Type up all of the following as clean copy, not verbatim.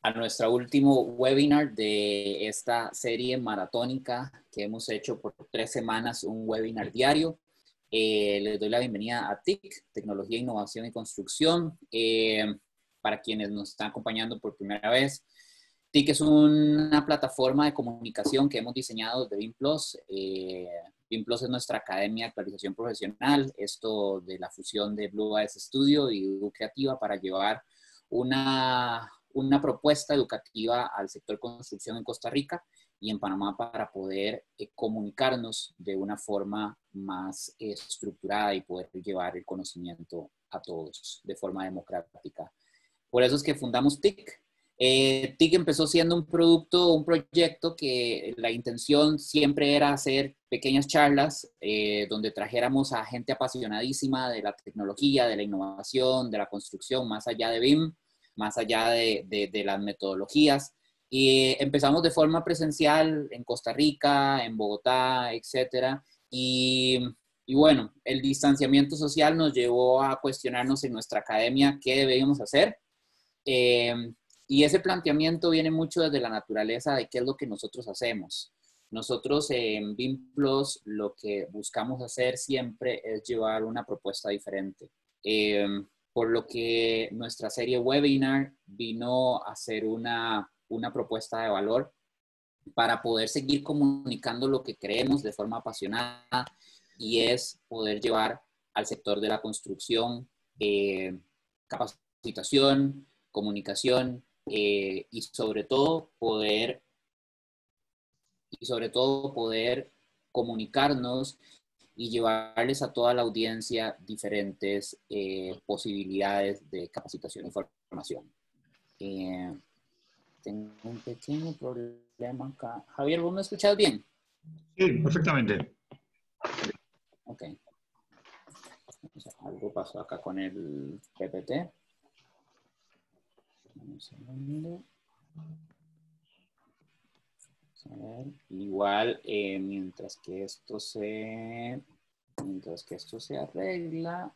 a nuestro último webinar de esta serie maratónica que hemos hecho por 3 semanas, un webinar diario. Les doy la bienvenida a TIC, Tecnología, Innovación y Construcción. Para quienes nos están acompañando por primera vez, TIC es una plataforma de comunicación que hemos diseñado desde BIM+. BIM+ es nuestra academia de actualización profesional, esto de la fusión de Blue Eyes Studio y Educativa para llevar una propuesta educativa al sector construcción en Costa Rica y en Panamá para poder comunicarnos de una forma más estructurada y poder llevar el conocimiento a todos de forma democrática. Por eso es que fundamos TIC. TIC empezó siendo un proyecto que la intención siempre era hacer pequeñas charlas donde trajéramos a gente apasionadísima de la tecnología, de la innovación, de la construcción, más allá de BIM, más allá de las metodologías. Y empezamos de forma presencial en Costa Rica, en Bogotá, etcétera. Y bueno, el distanciamiento social nos llevó a cuestionarnos en nuestra academia qué debíamos hacer. Y ese planteamiento viene mucho desde la naturaleza de qué es lo que nosotros hacemos. Nosotros en BIM Plus lo que buscamos hacer siempre es llevar una propuesta diferente. Por lo que nuestra serie webinar vino a ser una propuesta de valor para poder seguir comunicando lo que creemos de forma apasionada y es poder llevar al sector de la construcción capacitación, comunicación y sobre todo poder comunicarnos y llevarles a toda la audiencia diferentes posibilidades de capacitación y formación. Tengo un pequeño problema acá. Javier, ¿vos me escuchas bien? Sí, perfectamente. Ok. Algo pasó acá con el PPT. Un segundo. A ver, igual, mientras que esto se arregla,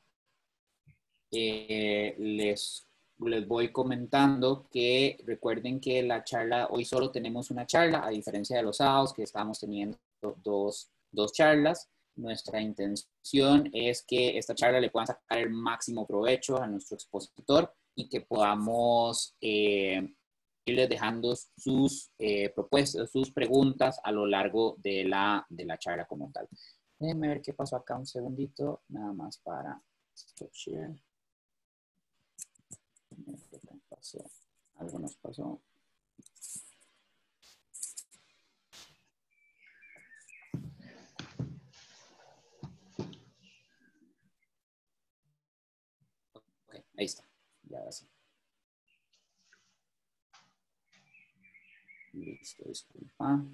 les voy comentando que recuerden que la charla, hoy solo tenemos una charla, a diferencia de los sábados que estábamos teniendo dos charlas. Nuestra intención es que esta charla le puedan sacar el máximo provecho a nuestro expositor y que podamos irles dejando sus propuestas, sus preguntas a lo largo de la charla como tal. Déjenme ver qué pasó acá un segundito, nada más para stop share. Algo nos pasó. Ok, ahí está. Ya ahora sí. Listo, disculpa.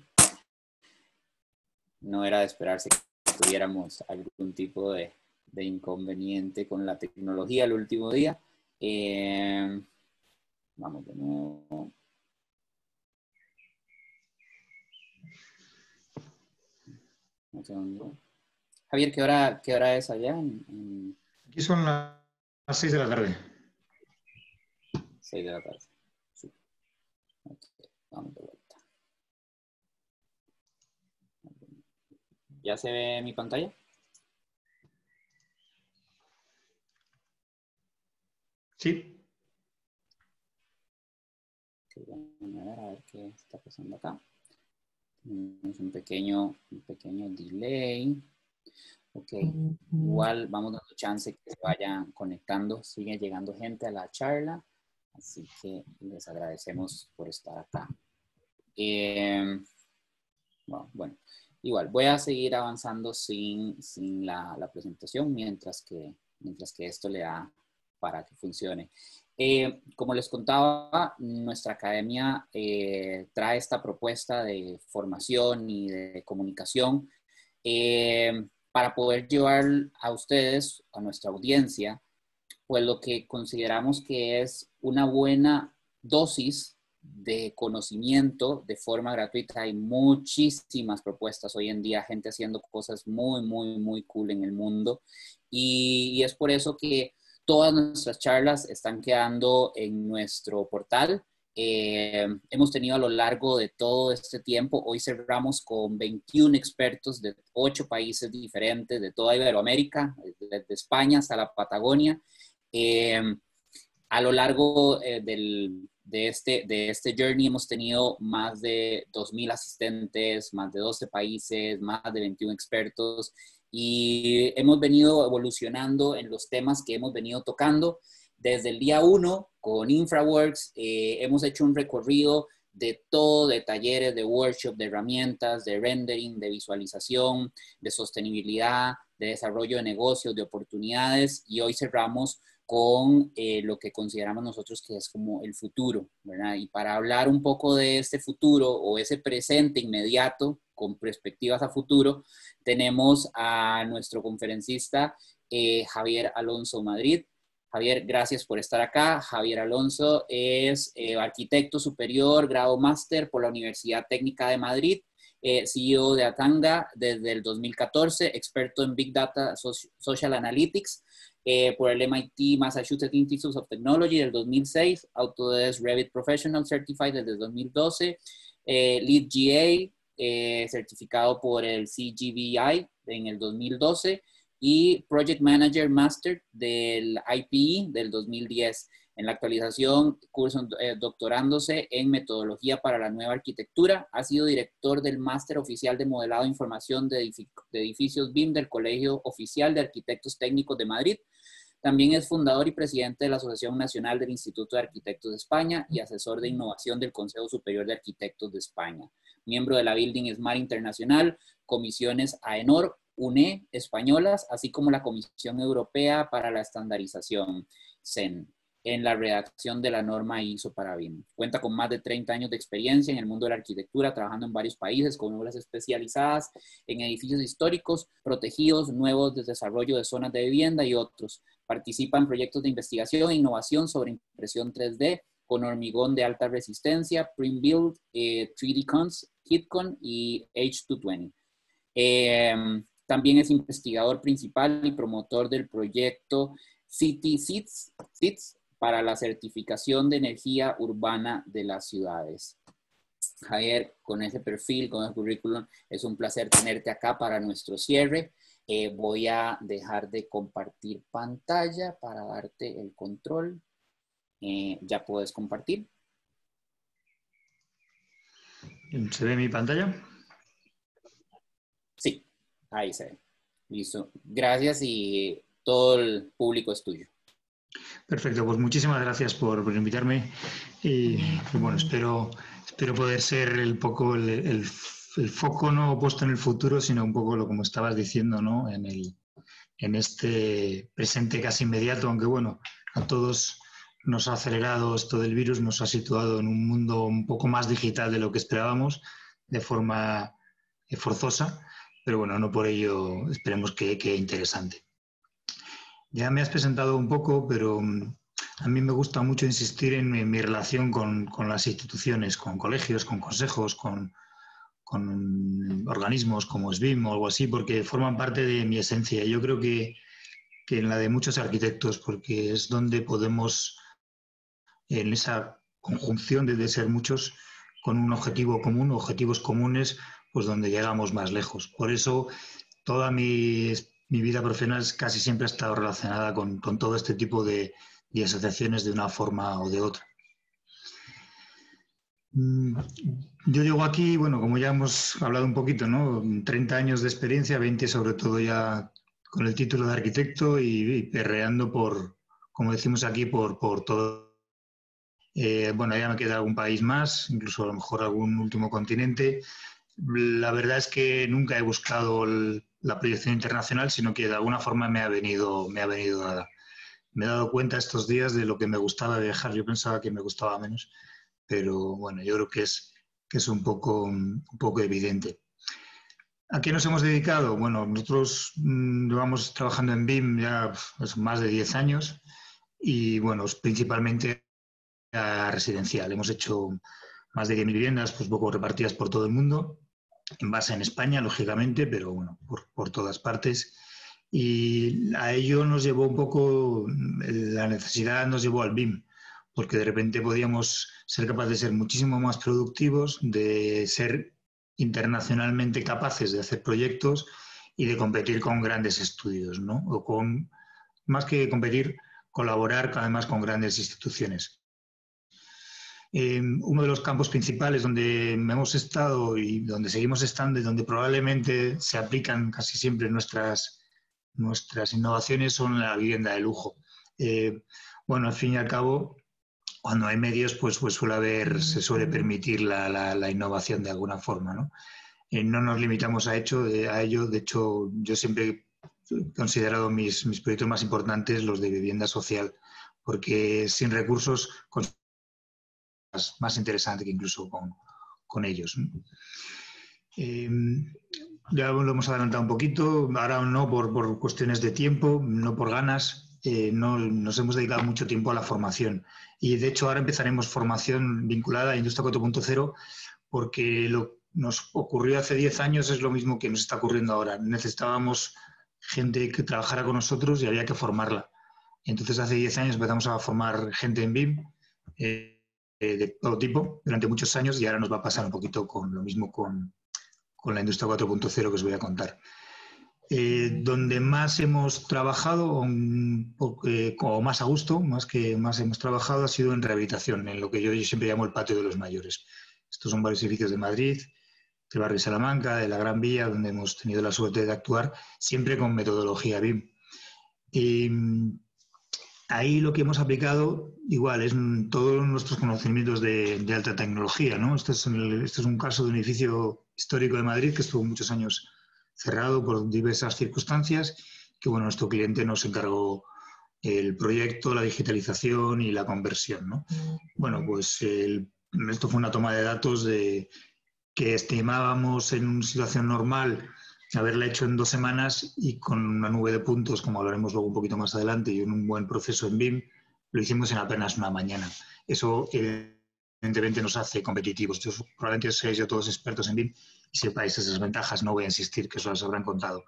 No era de esperarse que tuviéramos algún tipo de inconveniente con la tecnología el último día. Vamos de nuevo. Un segundo. Javier, ¿qué hora es allá? Aquí son las 6 de la tarde. 6 de la tarde. Sí. Okay, vamos de vuelta. ¿Ya se ve mi pantalla? Sí. Okay, vamos a ver qué está pasando acá. Tenemos un pequeño delay. Ok, igual vamos dando chance que se vayan conectando. Sigue llegando gente a la charla. Así que les agradecemos por estar acá. Bueno, igual voy a seguir avanzando sin la presentación mientras que esto le da para que funcione. Como les contaba, nuestra academia trae esta propuesta de formación y de comunicación para poder llevar a ustedes, a nuestra audiencia, pues lo que consideramos que es una buena dosis de conocimiento de forma gratuita. Hay muchísimas propuestas hoy en día, gente haciendo cosas muy, muy, muy cool en el mundo. Y es por eso que todas nuestras charlas están quedando en nuestro portal hemos tenido a lo largo de todo este tiempo. Hoy cerramos con 21 expertos de 8 países diferentes, de toda Iberoamérica, desde España hasta la Patagonia. A lo largo de este journey hemos tenido más de 2.000 asistentes, más de 12 países, más de 21 expertos, y hemos venido evolucionando en los temas que hemos venido tocando. Desde el día 1 con InfraWorks hemos hecho un recorrido de todo, de talleres, de workshop, de herramientas, de rendering, de visualización, de sostenibilidad, de desarrollo de negocios, de oportunidades, y hoy cerramos con lo que consideramos nosotros que es como el futuro, ¿verdad? Y para hablar un poco de este futuro o ese presente inmediato con perspectivas a futuro, tenemos a nuestro conferencista Javier Alonso Madrid. Javier, gracias por estar acá. Javier Alonso es arquitecto superior, grado máster por la Universidad Técnica de Madrid, CEO de Atanga desde el 2014, experto en Big Data Social Analytics por el MIT Massachusetts Institute of Technology del 2006, Autodesk Revit Professional Certified desde el 2012, Lead GA, certificado por el CGVI en el 2012, y Project Manager Master del IPE del 2010. En la actualización, curso doctorándose en metodología para la nueva arquitectura. Ha sido director del Máster Oficial de Modelado de Información de Edificios BIM del Colegio Oficial de Arquitectos Técnicos de Madrid. También es fundador y presidente de la Asociación Nacional del Instituto de Arquitectos de España y asesor de innovación del Consejo Superior de Arquitectos de España. Miembro de la Building Smart Internacional, comisiones AENOR, UNE españolas, así como la Comisión Europea para la Estandarización, CEN, en la redacción de la norma ISO para BIM. Cuenta con más de 30 años de experiencia en el mundo de la arquitectura, trabajando en varios países con obras especializadas en edificios históricos, protegidos, nuevos de desarrollo de zonas de vivienda y otros. Participa en proyectos de investigación e innovación sobre impresión 3D con hormigón de alta resistencia, Print-Build, 3D Cons, KitCon y H220. También es investigador principal y promotor del proyecto City Seeds para la certificación de energía urbana de las ciudades. Javier, con ese perfil, con el currículum, es un placer tenerte acá para nuestro cierre. Voy a dejar de compartir pantalla para darte el control. ¿Ya puedes compartir? ¿Se ve mi pantalla? Sí, ahí se ve. Listo. Gracias y todo el público es tuyo. Perfecto, pues muchísimas gracias por invitarme y bueno, espero poder ser el foco no puesto en el futuro, sino un poco lo como estabas diciendo, ¿no? En este presente casi inmediato, aunque bueno, a todos nos ha acelerado esto del virus, nos ha situado en un mundo un poco más digital de lo que esperábamos, de forma forzosa, pero bueno, no por ello esperemos que interesante. Ya me has presentado un poco, pero a mí me gusta mucho insistir en mi relación con las instituciones, con colegios, con consejos, con organismos como SBIM o algo así, porque forman parte de mi esencia. Yo creo que en la de muchos arquitectos, porque es donde podemos, en esa conjunción de ser muchos, con un objetivo común, objetivos comunes, pues donde llegamos más lejos. Por eso toda mi vida profesional casi siempre ha estado relacionada con todo este tipo de asociaciones de una forma o de otra. Yo llego aquí, bueno, como ya hemos hablado un poquito, ¿no? 30 años de experiencia, 20 sobre todo ya con el título de arquitecto y perreando por, como decimos aquí, por todo. Bueno, ya me queda algún país más, incluso a lo mejor algún último continente. La verdad es que nunca he buscado la proyección internacional, sino que de alguna forma me ha venido dada. Me he dado cuenta estos días de lo que me gustaba viajar. Yo pensaba que me gustaba menos, pero bueno, yo creo que es un poco evidente. ¿A qué nos hemos dedicado? Bueno, nosotros llevamos trabajando en BIM ya pues, más de 10 años y bueno, principalmente a residencial. Hemos hecho más de 10.000 viviendas, pues poco repartidas por todo el mundo, en base en España, lógicamente, pero bueno, por todas partes. Y a ello nos llevó un poco, la necesidad nos llevó al BIM, porque de repente podíamos ser capaces de ser muchísimo más productivos, de ser internacionalmente capaces de hacer proyectos y de competir con grandes estudios, ¿no? O con, más que competir, colaborar además con grandes instituciones. Uno de los campos principales donde hemos estado y donde seguimos estando y donde probablemente se aplican casi siempre nuestras innovaciones son la vivienda de lujo. Bueno, al fin y al cabo, cuando hay medios, pues se suele permitir la innovación de alguna forma, ¿no? No nos limitamos a ello. De hecho, yo siempre he considerado mis proyectos más importantes los de vivienda social, porque sin recursos más interesante que incluso con ellos, ¿no? Ya lo hemos adelantado un poquito, ahora no por cuestiones de tiempo, no por ganas, no nos hemos dedicado mucho tiempo a la formación y de hecho ahora empezaremos formación vinculada a Industria 4.0 porque lo nos ocurrió hace 10 años es lo mismo que nos está ocurriendo ahora. Necesitábamos gente que trabajara con nosotros y había que formarla. Entonces hace 10 años empezamos a formar gente en BIM de todo tipo durante muchos años y ahora nos va a pasar un poquito con lo mismo con la Industria 4.0 que os voy a contar. Donde más hemos trabajado, o más a gusto, más hemos trabajado, ha sido en rehabilitación, en lo que yo siempre llamo el patio de los mayores. Estos son varios edificios de Madrid, del barrio Salamanca, de la Gran Vía, donde hemos tenido la suerte de actuar, siempre con metodología BIM. Y ahí lo que hemos aplicado, igual, es todos nuestros conocimientos de alta tecnología, ¿no? Este es un caso de un edificio histórico de Madrid que estuvo muchos años cerrado por diversas circunstancias, que bueno, nuestro cliente nos encargó el proyecto, la digitalización y la conversión, ¿no? Bueno, pues esto fue una toma de datos que estimábamos en una situación normal haberla hecho en 2 semanas y con una nube de puntos, como hablaremos luego un poquito más adelante, y en un buen proceso en BIM, lo hicimos en apenas una mañana. Eso evidentemente nos hace competitivos. Probablemente seáis ya todos expertos en BIM y sepáis esas ventajas, no voy a insistir, que eso las habrán contado.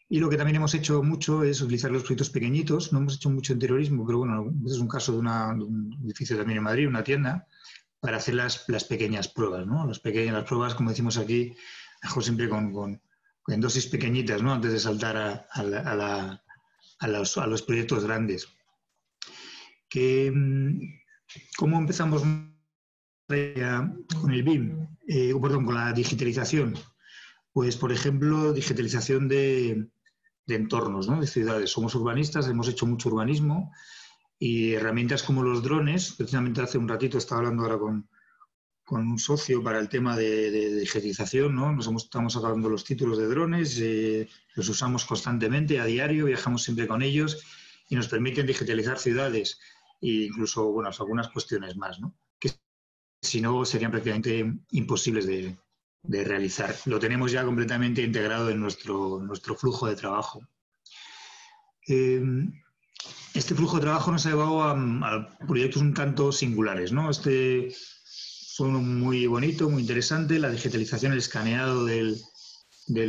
Y lo que también hemos hecho mucho es utilizar los proyectos pequeñitos. No hemos hecho mucho interiorismo, pero bueno, este es un caso de un edificio también en Madrid, una tienda, para hacer las pequeñas pruebas, ¿no? Las pruebas, como decimos aquí, dejo siempre en dosis pequeñitas, ¿no? Antes de saltar a los proyectos grandes. ¿Cómo empezamos con el BIM? Con la digitalización. Pues, por ejemplo, digitalización de entornos, ¿no? De ciudades. Somos urbanistas, hemos hecho mucho urbanismo y herramientas como los drones. Precisamente hace un ratito estaba hablando ahora con un socio para el tema de digitalización, ¿no? Estamos sacando los títulos de drones, los usamos constantemente, a diario, viajamos siempre con ellos y nos permiten digitalizar ciudades e incluso, bueno, algunas cuestiones más, ¿no? Que si no serían prácticamente imposibles de realizar. Lo tenemos ya completamente integrado en nuestro flujo de trabajo. Este flujo de trabajo nos ha llevado a proyectos un tanto singulares, ¿no? Fue muy bonito, muy interesante, la digitalización, el escaneado del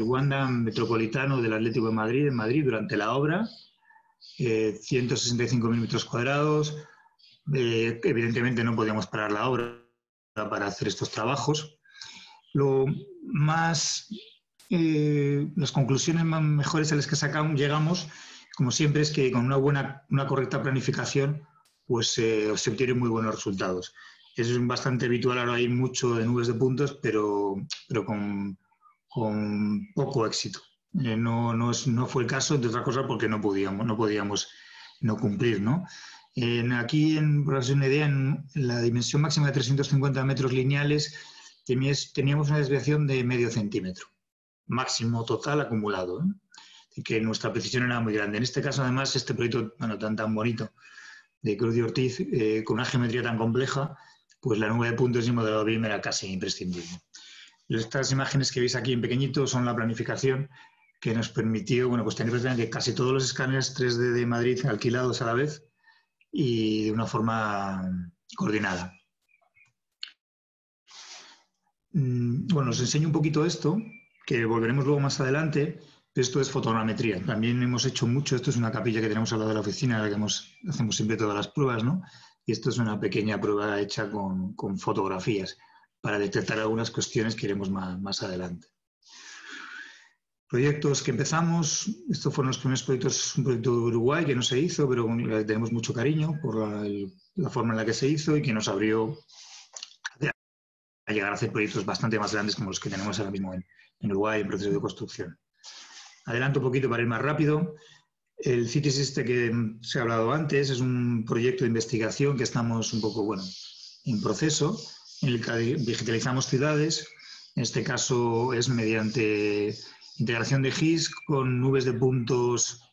Wanda Metropolitano del Atlético de Madrid, en Madrid, durante la obra, 165.000 metros cuadrados. Evidentemente no podíamos parar la obra para hacer estos trabajos. Las conclusiones más mejores a las que llegamos, como siempre, es que con una correcta planificación, pues se obtienen muy buenos resultados. Es bastante habitual, ahora hay mucho de nubes de puntos, pero con poco éxito. No fue el caso, entre otras cosas, porque no podíamos no cumplir, ¿no? Aquí, por hacer una idea, en la dimensión máxima de 350 metros lineales teníamos una desviación de medio centímetro, máximo total acumulado, ¿eh? Y que nuestra precisión era muy grande. En este caso, además, este proyecto tan bonito de Cruz y Ortiz, con una geometría tan compleja, pues la nube de puntos y el modelo BIM era casi imprescindible. Estas imágenes que veis aquí en pequeñito son la planificación que nos permitió, bueno, pues tener que casi todos los escáneres 3D de Madrid alquilados a la vez y de una forma coordinada. Bueno, os enseño un poquito esto, que volveremos luego más adelante. Esto es fotogrametría. También hemos hecho mucho. Esto es una capilla que tenemos al lado de la oficina, en la que hacemos siempre todas las pruebas, ¿no? y esto es una pequeña prueba hecha con fotografías para detectar algunas cuestiones que iremos más adelante. Proyectos que empezamos, estos fueron los primeros proyectos, un proyecto de Uruguay que no se hizo, pero tenemos mucho cariño por la forma en la que se hizo y que nos abrió a llegar a hacer proyectos bastante más grandes como los que tenemos ahora mismo en Uruguay en proceso de construcción. Adelanto un poquito para ir más rápido. El CITES este que se ha hablado antes es un proyecto de investigación que estamos un poco, en proceso, en el que digitalizamos ciudades. En este caso es mediante integración de GIS con nubes de puntos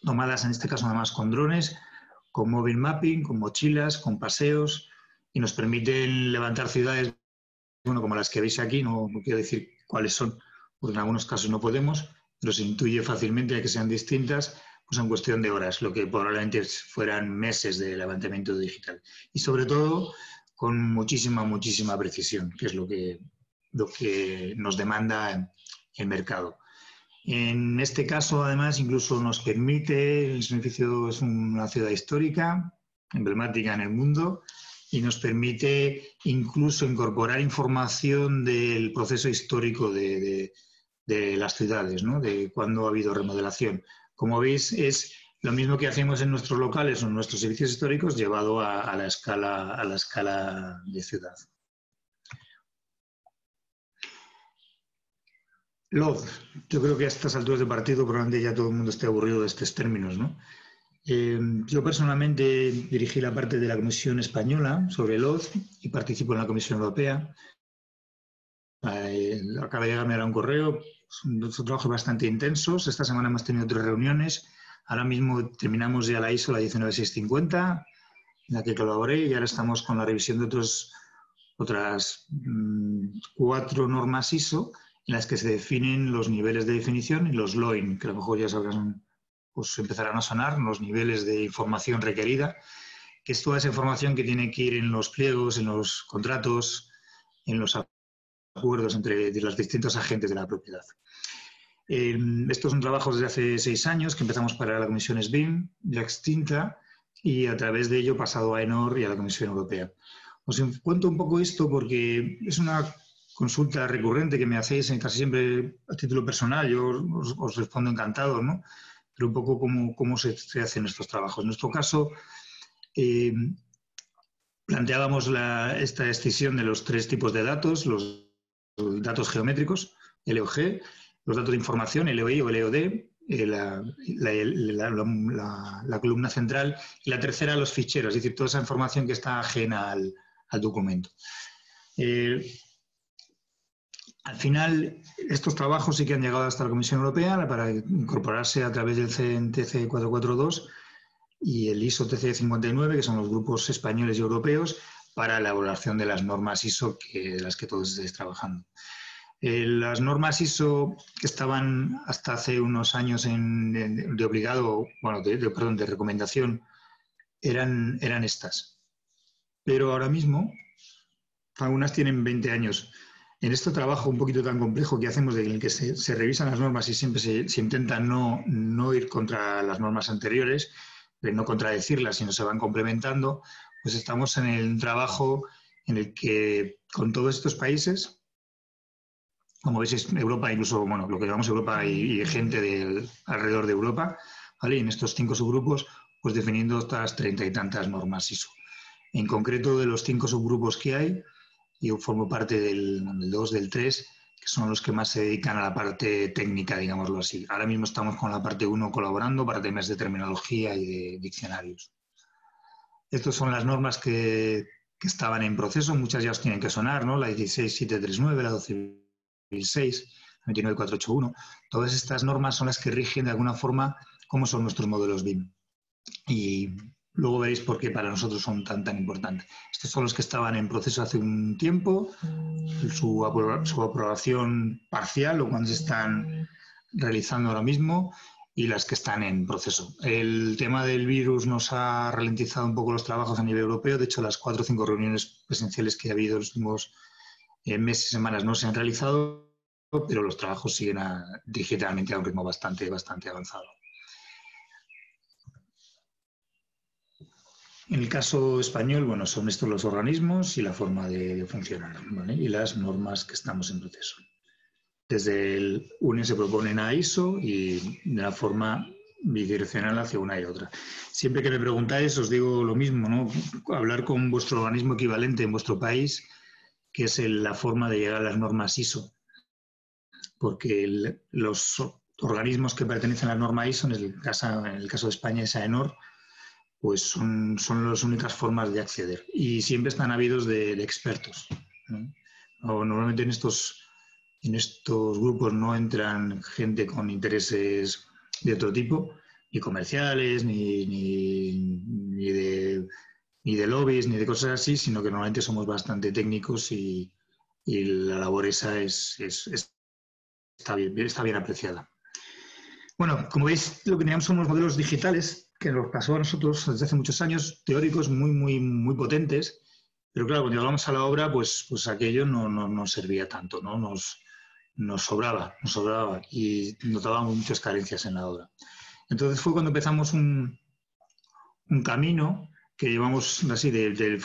tomadas, en este caso nada más con drones, con móvil mapping, con mochilas, con paseos, y nos permiten levantar ciudades, como las que veis aquí, no quiero decir cuáles son, porque en algunos casos no podemos, pero se intuye fácilmente que sean distintas, pues en cuestión de horas, lo que probablemente fueran meses de levantamiento digital. Y sobre todo con muchísima precisión, que es lo que nos demanda el mercado. En este caso, además, incluso nos permite, el edificio es una ciudad histórica, emblemática en el mundo, y nos permite incluso incorporar información del proceso histórico de las ciudades, ¿no? De cuándo ha habido remodelación. Como veis, es lo mismo que hacemos en nuestros locales o en nuestros servicios históricos llevado a la escala de ciudad. LOD, yo creo que a estas alturas de partido probablemente ya todo el mundo esté aburrido de estos términos, ¿no? Yo personalmente dirigí la parte de la Comisión Española sobre LOD y participo en la Comisión Europea. Acaba de llegarme ahora un correo, son trabajos bastante intensos. Esta semana hemos tenido 3 reuniones. Ahora mismo terminamos ya la ISO, la 19650, en la que colaboré, y ahora estamos con la revisión de otras 4 normas ISO en las que se definen los niveles de definición y los LOIN, que a lo mejor ya sabrán, pues empezarán a sonar, los niveles de información requerida, que es toda esa información que tiene que ir en los pliegos, en los contratos, en los acuerdos entre los distintos agentes de la propiedad. Estos son trabajos desde hace 6 años, que empezamos para la Comisión SBIM, ya extinta, y a través de ello pasado a ENOR y a la Comisión Europea. Os cuento un poco esto porque es una consulta recurrente que me hacéis casi siempre a título personal. Yo os respondo encantado, ¿no? Pero un poco cómo se hacen estos trabajos. En nuestro caso, planteábamos esta escisión de los 3 tipos de datos, los datos geométricos, LOG, los datos de información, LOI o LOD, la columna central, y la tercera, los ficheros, es decir, toda esa información que está ajena al documento. Al final, estos trabajos sí que han llegado hasta la Comisión Europea para incorporarse a través del CNTC 442 y el ISO TC 59, que son los grupos españoles y europeos, para la elaboración de las normas ISO de las que todos estáis trabajando. Las normas ISO que estaban hasta hace unos años de obligado, bueno, de recomendación, eran estas. Pero ahora mismo, algunas tienen 20 años. En este trabajo un poquito tan complejo que hacemos, en el que se revisan las normas y siempre se intenta no ir contra las normas anteriores, no contradecirlas, sino se van complementando, pues estamos en el trabajo en el que con todos estos países, como veis, es Europa, incluso, bueno, lo que llamamos Europa y gente alrededor de Europa, ¿vale? Y en estos 5 subgrupos, pues definiendo estas 30 y tantas normas ISO. En concreto, de los 5 subgrupos que hay, yo formo parte del 2, del 3, que son los que más se dedican a la parte técnica, digámoslo así. Ahora mismo estamos con la parte 1 colaborando para temas de terminología y de diccionarios. Estas son las normas que estaban en proceso, muchas ya os tienen que sonar, ¿no? La 16739, la 12006, la 29481. Todas estas normas son las que rigen de alguna forma cómo son nuestros modelos BIM. Y luego veréis por qué para nosotros son tan importantes. Estos son los que estaban en proceso hace un tiempo, su aprobación parcial o cuando se están realizando ahora mismo, y las que están en proceso. El tema del virus nos ha ralentizado un poco los trabajos a nivel europeo. De hecho, las 4 o 5 reuniones presenciales que ha habido en los últimos meses y semanas no se han realizado, pero los trabajos siguen digitalmente a un ritmo bastante avanzado. En el caso español, bueno, son estos los organismos y la forma de funcionar, ¿vale? Y las normas que estamos en proceso. Desde el UNE se proponen a ISO y de la forma bidireccional hacia una y otra. Siempre que me preguntáis os digo lo mismo, ¿no? Hablar con vuestro organismo equivalente en vuestro país, que es la forma de llegar a las normas ISO, porque los organismos que pertenecen a la norma ISO, en el caso de España es AENOR, pues son las únicas formas de acceder y siempre están habidos de expertos, ¿no? Normalmente en estos grupos no entran gente con intereses de otro tipo, ni comerciales, ni de lobbies, ni de cosas así, sino que normalmente somos bastante técnicos y la labor esa está bien apreciada. Bueno, como veis, lo que teníamos son unos modelos digitales que nos pasó a nosotros desde hace muchos años, teóricos muy potentes, pero claro, cuando llegamos a la obra, pues aquello no servía tanto, ¿no? Nos sobraba y notábamos muchas carencias en la obra. Entonces fue cuando empezamos un camino que llevamos así del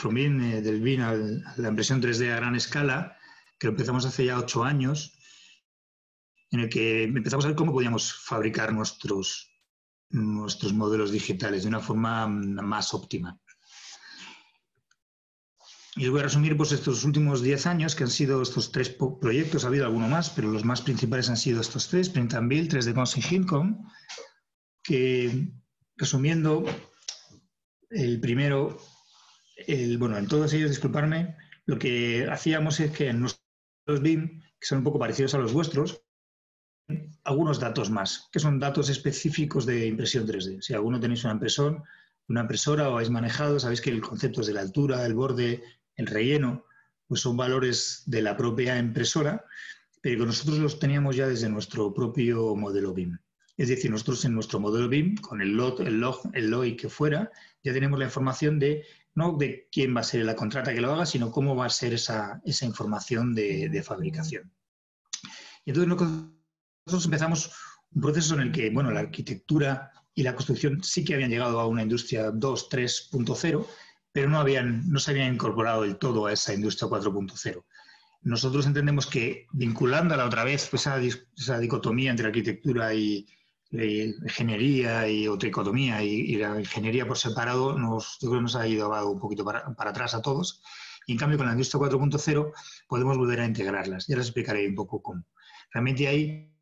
BIM a la impresión 3D a gran escala, que lo empezamos hace ya 8 años, en el que empezamos a ver cómo podíamos fabricar nuestros modelos digitales de una forma más óptima. Y os voy a resumir pues, estos últimos 10 años, que han sido estos 3 proyectos, ha habido alguno más, pero los más principales han sido estos 3, Print and Build, 3D Cons y Hincom, que, resumiendo, el primero, bueno, en todos ellos, disculparme, lo que hacíamos es que en nuestros BIM, que son un poco parecidos a los vuestros, algunos datos más, que son datos específicos de impresión 3D. Si alguno tenéis una impresora o habéis manejado, sabéis que el concepto es de la altura, el borde, el relleno, pues son valores de la propia impresora, pero que nosotros los teníamos ya desde nuestro propio modelo BIM. Es decir, nosotros en nuestro modelo BIM, con el LOI que fuera, ya tenemos la información no de quién va a ser la contrata que lo haga, sino cómo va a ser esa información de fabricación. Y entonces nosotros empezamos un proceso en el que, bueno, la arquitectura y la construcción sí que habían llegado a una industria 2, 3.0, pero no se habían incorporado del todo a esa industria 4.0. Nosotros entendemos que vinculándola otra vez, pues esa dicotomía entre arquitectura y ingeniería o tricotomía y la ingeniería por separado, yo creo que nos ha ido un poquito para atrás a todos. Y en cambio, con la industria 4.0 podemos volver a integrarlas. Ya les explicaré un poco cómo. Realmente ahí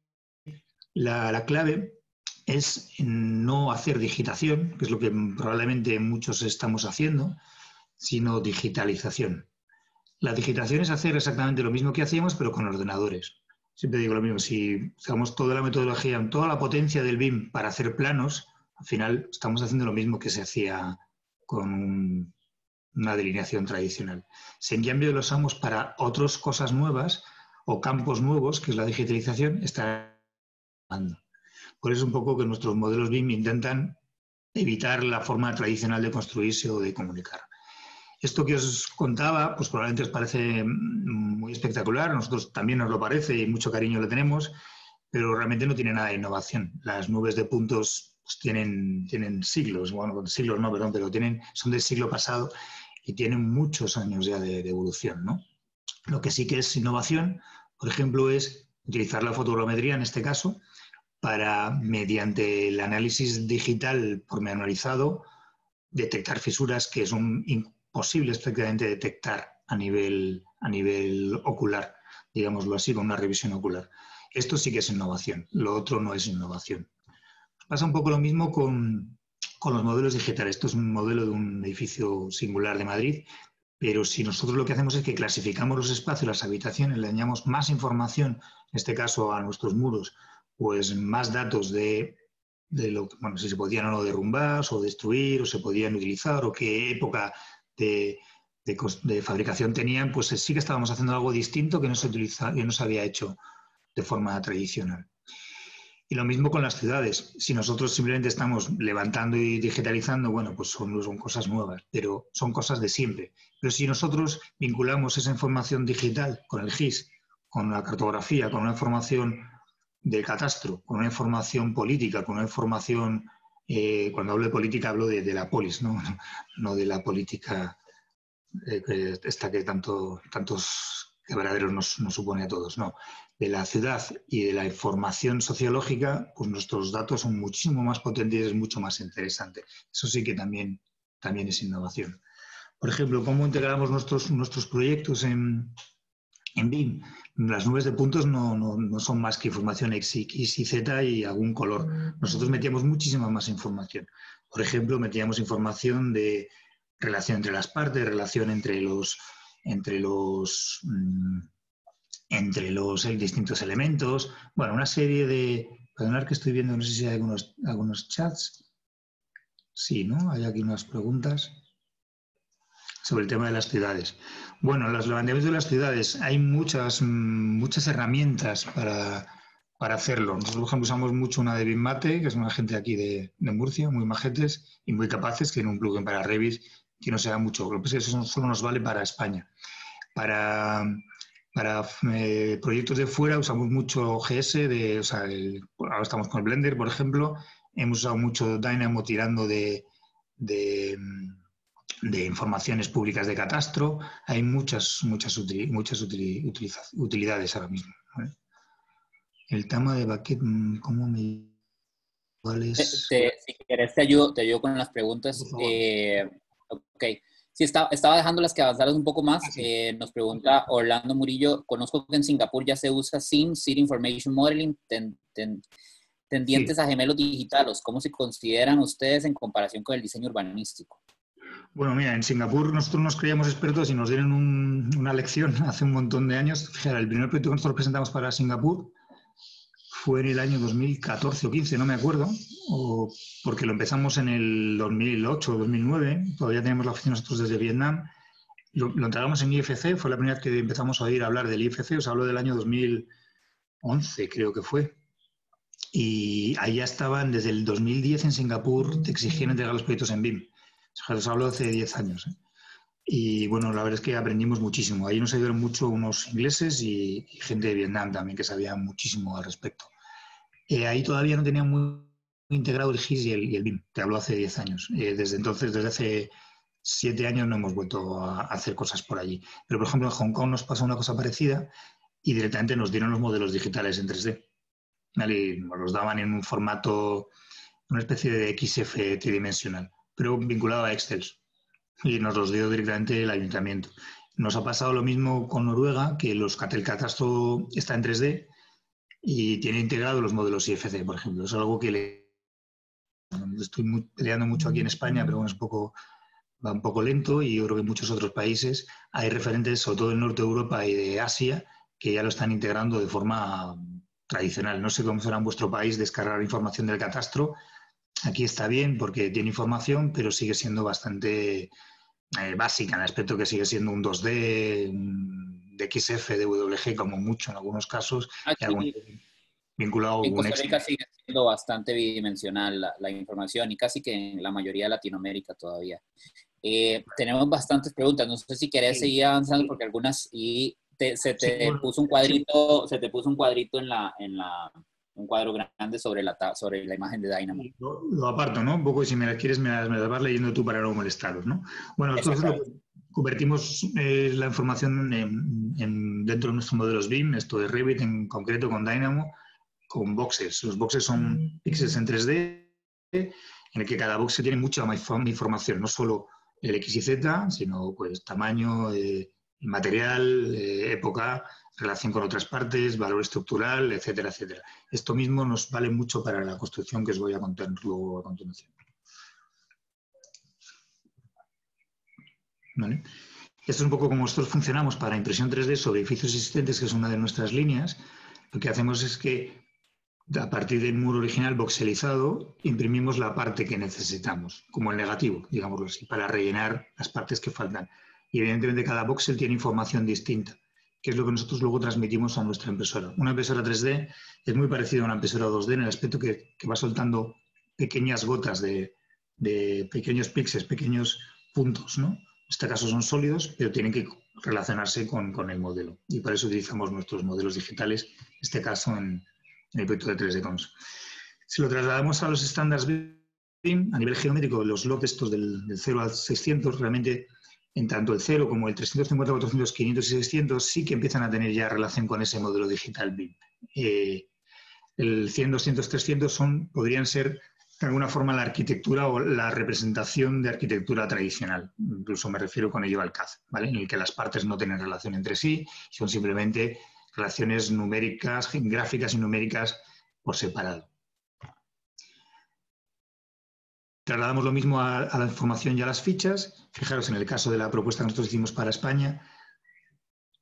la clave es no hacer digitación, que es lo que probablemente muchos estamos haciendo, sino digitalización. La digitalización es hacer exactamente lo mismo que hacíamos, pero con ordenadores. Siempre digo lo mismo, si usamos toda la metodología, toda la potencia del BIM para hacer planos, al final estamos haciendo lo mismo que se hacía con una delineación tradicional. Si en cambio lo usamos para otras cosas nuevas o campos nuevos, que es la digitalización, está dando. Por eso un poco que nuestros modelos BIM intentan evitar la forma tradicional de construirse o de comunicar. Esto que os contaba, pues probablemente os parece muy espectacular, a nosotros también nos lo parece y mucho cariño le tenemos, pero realmente no tiene nada de innovación. Las nubes de puntos pues, tienen siglos, bueno, siglos no, perdón, pero son del siglo pasado y tienen muchos años ya de evolución, ¿no? Lo que sí que es innovación, por ejemplo, es utilizar la fotogrametría en este caso para, mediante el análisis digital pormenorizado, detectar fisuras que son imposibles prácticamente detectar a nivel ocular, digámoslo así, con una revisión ocular. Esto sí que es innovación, lo otro no es innovación. Pasa un poco lo mismo con los modelos digitales. Esto es un modelo de un edificio singular de Madrid, pero si nosotros lo que hacemos es que clasificamos los espacios, las habitaciones, le añadimos más información, en este caso a nuestros muros, pues más datos de lo que, bueno, si se podían o no derrumbar o destruir o se podían utilizar o qué época de fabricación tenían, pues sí que estábamos haciendo algo distinto que no se había hecho de forma tradicional. Y lo mismo con las ciudades. Si nosotros simplemente estamos levantando y digitalizando, bueno, pues son cosas nuevas, pero son cosas de siempre. Pero si nosotros vinculamos esa información digital con el GIS, con la cartografía, con una información del catastro, con una información política, con una información Cuando hablo de política hablo de la polis, ¿no? No de la política esta que tantos quebraderos nos supone a todos, no. De la ciudad y de la información sociológica, pues nuestros datos son muchísimo más potentes y es mucho más interesante. Eso sí que también es innovación. Por ejemplo, ¿cómo integramos nuestros proyectos en BIM? Las nubes de puntos no son más que información X y Z y algún color. Nosotros metíamos muchísima más información. Por ejemplo, metíamos información de relación entre las partes, relación entre los distintos elementos. Bueno, una serie de... Perdonad que estoy viendo, no sé si hay algunos chats. Sí, ¿no? Hay aquí unas preguntas sobre el tema de las ciudades. Bueno, los levantamientos de las ciudades, hay muchas herramientas para hacerlo. Nosotros, por ejemplo, usamos mucho una de BIMate, que es una gente aquí de Murcia, muy majetes y muy capaces, que tiene un plugin para Revit que no se da mucho. Lo que pasa es que eso solo nos vale para España. Para proyectos de fuera usamos mucho GS, ahora estamos con el Blender, por ejemplo. Hemos usado mucho Dynamo tirando de informaciones públicas de catastro. Hay muchas utilidades ahora mismo, ¿vale? El tema de Bucket, ¿cómo me... ¿Cuál es? Si quieres te ayudo con las preguntas. Ok. Sí, estaba dejando las que avanzaras un poco más. Sí. Nos pregunta Orlando Murillo, conozco que en Singapur ya se usa SIM, Seed Information Modeling, tendientes Sí. a gemelos digitales. ¿Cómo se consideran ustedes en comparación con el diseño urbanístico? Bueno, mira, en Singapur nosotros nos creíamos expertos y nos dieron una lección hace un montón de años. Fíjate, el primer proyecto que nosotros presentamos para Singapur fue en el año 2014 o 15, no me acuerdo, porque lo empezamos en el 2008 o 2009, todavía teníamos la oficina nosotros desde Vietnam. Lo entregamos en IFC, fue la primera vez que empezamos a oír hablar del IFC, os hablo del año 2011, creo que fue. Y ahí ya estaban, desde el 2010 en Singapur, te exigían entregar los proyectos en BIM. Os hablo de hace 10 años. Y bueno, la verdad es que aprendimos muchísimo. Ahí nos ayudaron mucho unos ingleses y gente de Vietnam también, que sabía muchísimo al respecto. Ahí todavía no tenían muy integrado el GIS y el BIM, te hablo hace 10 años. Desde entonces, desde hace 7 años no hemos vuelto a hacer cosas por allí. Pero, por ejemplo, en Hong Kong nos pasó una cosa parecida y directamente nos dieron los modelos digitales en 3D. ¿Vale? Y nos los daban en un formato, una especie de XF tridimensional, pero vinculado a Excel. Y nos los dio directamente el ayuntamiento. Nos ha pasado lo mismo con Noruega, que el catastro está en 3D y tiene integrado los modelos IFC, por ejemplo. Es algo que estoy peleando mucho aquí en España, pero bueno, va un poco lento y yo creo que en muchos otros países hay referentes, sobre todo en Norte de Europa y de Asia, que ya lo están integrando de forma tradicional. No sé cómo será en vuestro país descargar información del catastro. Aquí está bien porque tiene información, pero sigue siendo bastante básica, en el aspecto que sigue siendo un 2D, un DXF, DWG, como mucho en algunos casos, y algún Aquí vinculado a en un Costa Excel. Rica sigue siendo bastante bidimensional la información y casi que en la mayoría de Latinoamérica todavía. Tenemos bastantes preguntas. No sé si querés Sí. seguir avanzando porque algunas se Sí, te bueno, puso un cuadrito, se te puso un cuadrito un cuadro grande sobre la imagen de Dynamo. lo aparto, ¿no? Un poco, y si me las quieres, me las vas leyendo tú para no molestaros, ¿no? Bueno, nosotros Exactamente. convertimos la información dentro de nuestros modelos BIM, esto de Revit en concreto con Dynamo, con boxes. Los boxes son píxeles en 3D, en el que cada boxe tiene mucha más información, no solo el X y Z, sino pues tamaño, material, época, relación con otras partes, valor estructural, etcétera, etcétera. Esto mismo nos vale mucho para la construcción que os voy a contar luego a continuación. ¿Vale? Esto es un poco como nosotros funcionamos para impresión 3D sobre edificios existentes, que es una de nuestras líneas. Lo que hacemos es que a partir del muro original voxelizado, imprimimos la parte que necesitamos, como el negativo, digámoslo así, para rellenar las partes que faltan. Y evidentemente cada voxel tiene información distinta, que es lo que nosotros luego transmitimos a nuestra impresora. Una impresora 3D es muy parecida a una impresora 2D en el aspecto que va soltando pequeñas gotas de pequeños píxeles, pequeños puntos, ¿no? En este caso son sólidos, pero tienen que relacionarse con el modelo. Y para eso utilizamos nuestros modelos digitales, en este caso en el proyecto de 3D Cons. Si lo trasladamos a los estándares BIM, a nivel geométrico, los lotes estos del 0 al 600, realmente en tanto el 0 como el 350, 400, 500 y 600 sí que empiezan a tener ya relación con ese modelo digital BIM. El 100, 200, 300 podrían ser de alguna forma la arquitectura o la representación de arquitectura tradicional. Incluso me refiero con ello al CAD, ¿vale? En el que las partes no tienen relación entre sí, son simplemente relaciones numéricas, gráficas y numéricas por separado. Trasladamos lo mismo a la información y a las fichas. Fijaros, en el caso de la propuesta que nosotros hicimos para España,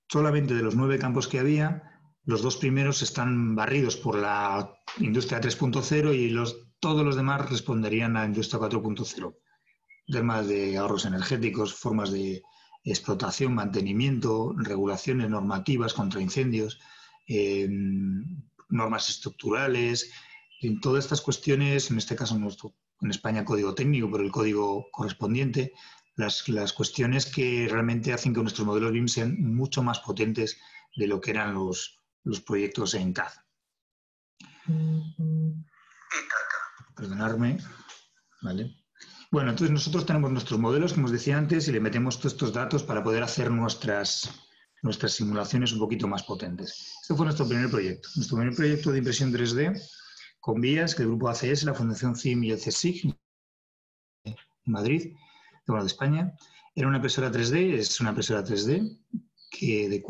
solamente de los 9 campos que había, los 2 primeros están barridos por la industria 3.0 y todos los demás responderían a la industria 4.0. Temas de ahorros energéticos, formas de explotación, mantenimiento, regulaciones normativas contra incendios, normas estructurales, en todas estas cuestiones, en este caso en España código técnico, pero el código correspondiente, las cuestiones que realmente hacen que nuestros modelos BIM sean mucho más potentes de lo que eran los proyectos en CAD. Perdonadme. Vale. Bueno, entonces nosotros tenemos nuestros modelos, como os decía antes, y le metemos todos estos datos para poder hacer nuestras simulaciones un poquito más potentes. Este fue nuestro primer proyecto. Nuestro primer proyecto de impresión 3D con vías que el grupo ACS, la Fundación CIM y el CSIC en Madrid, de España. Era una impresora 3D, es una impresora 3D que de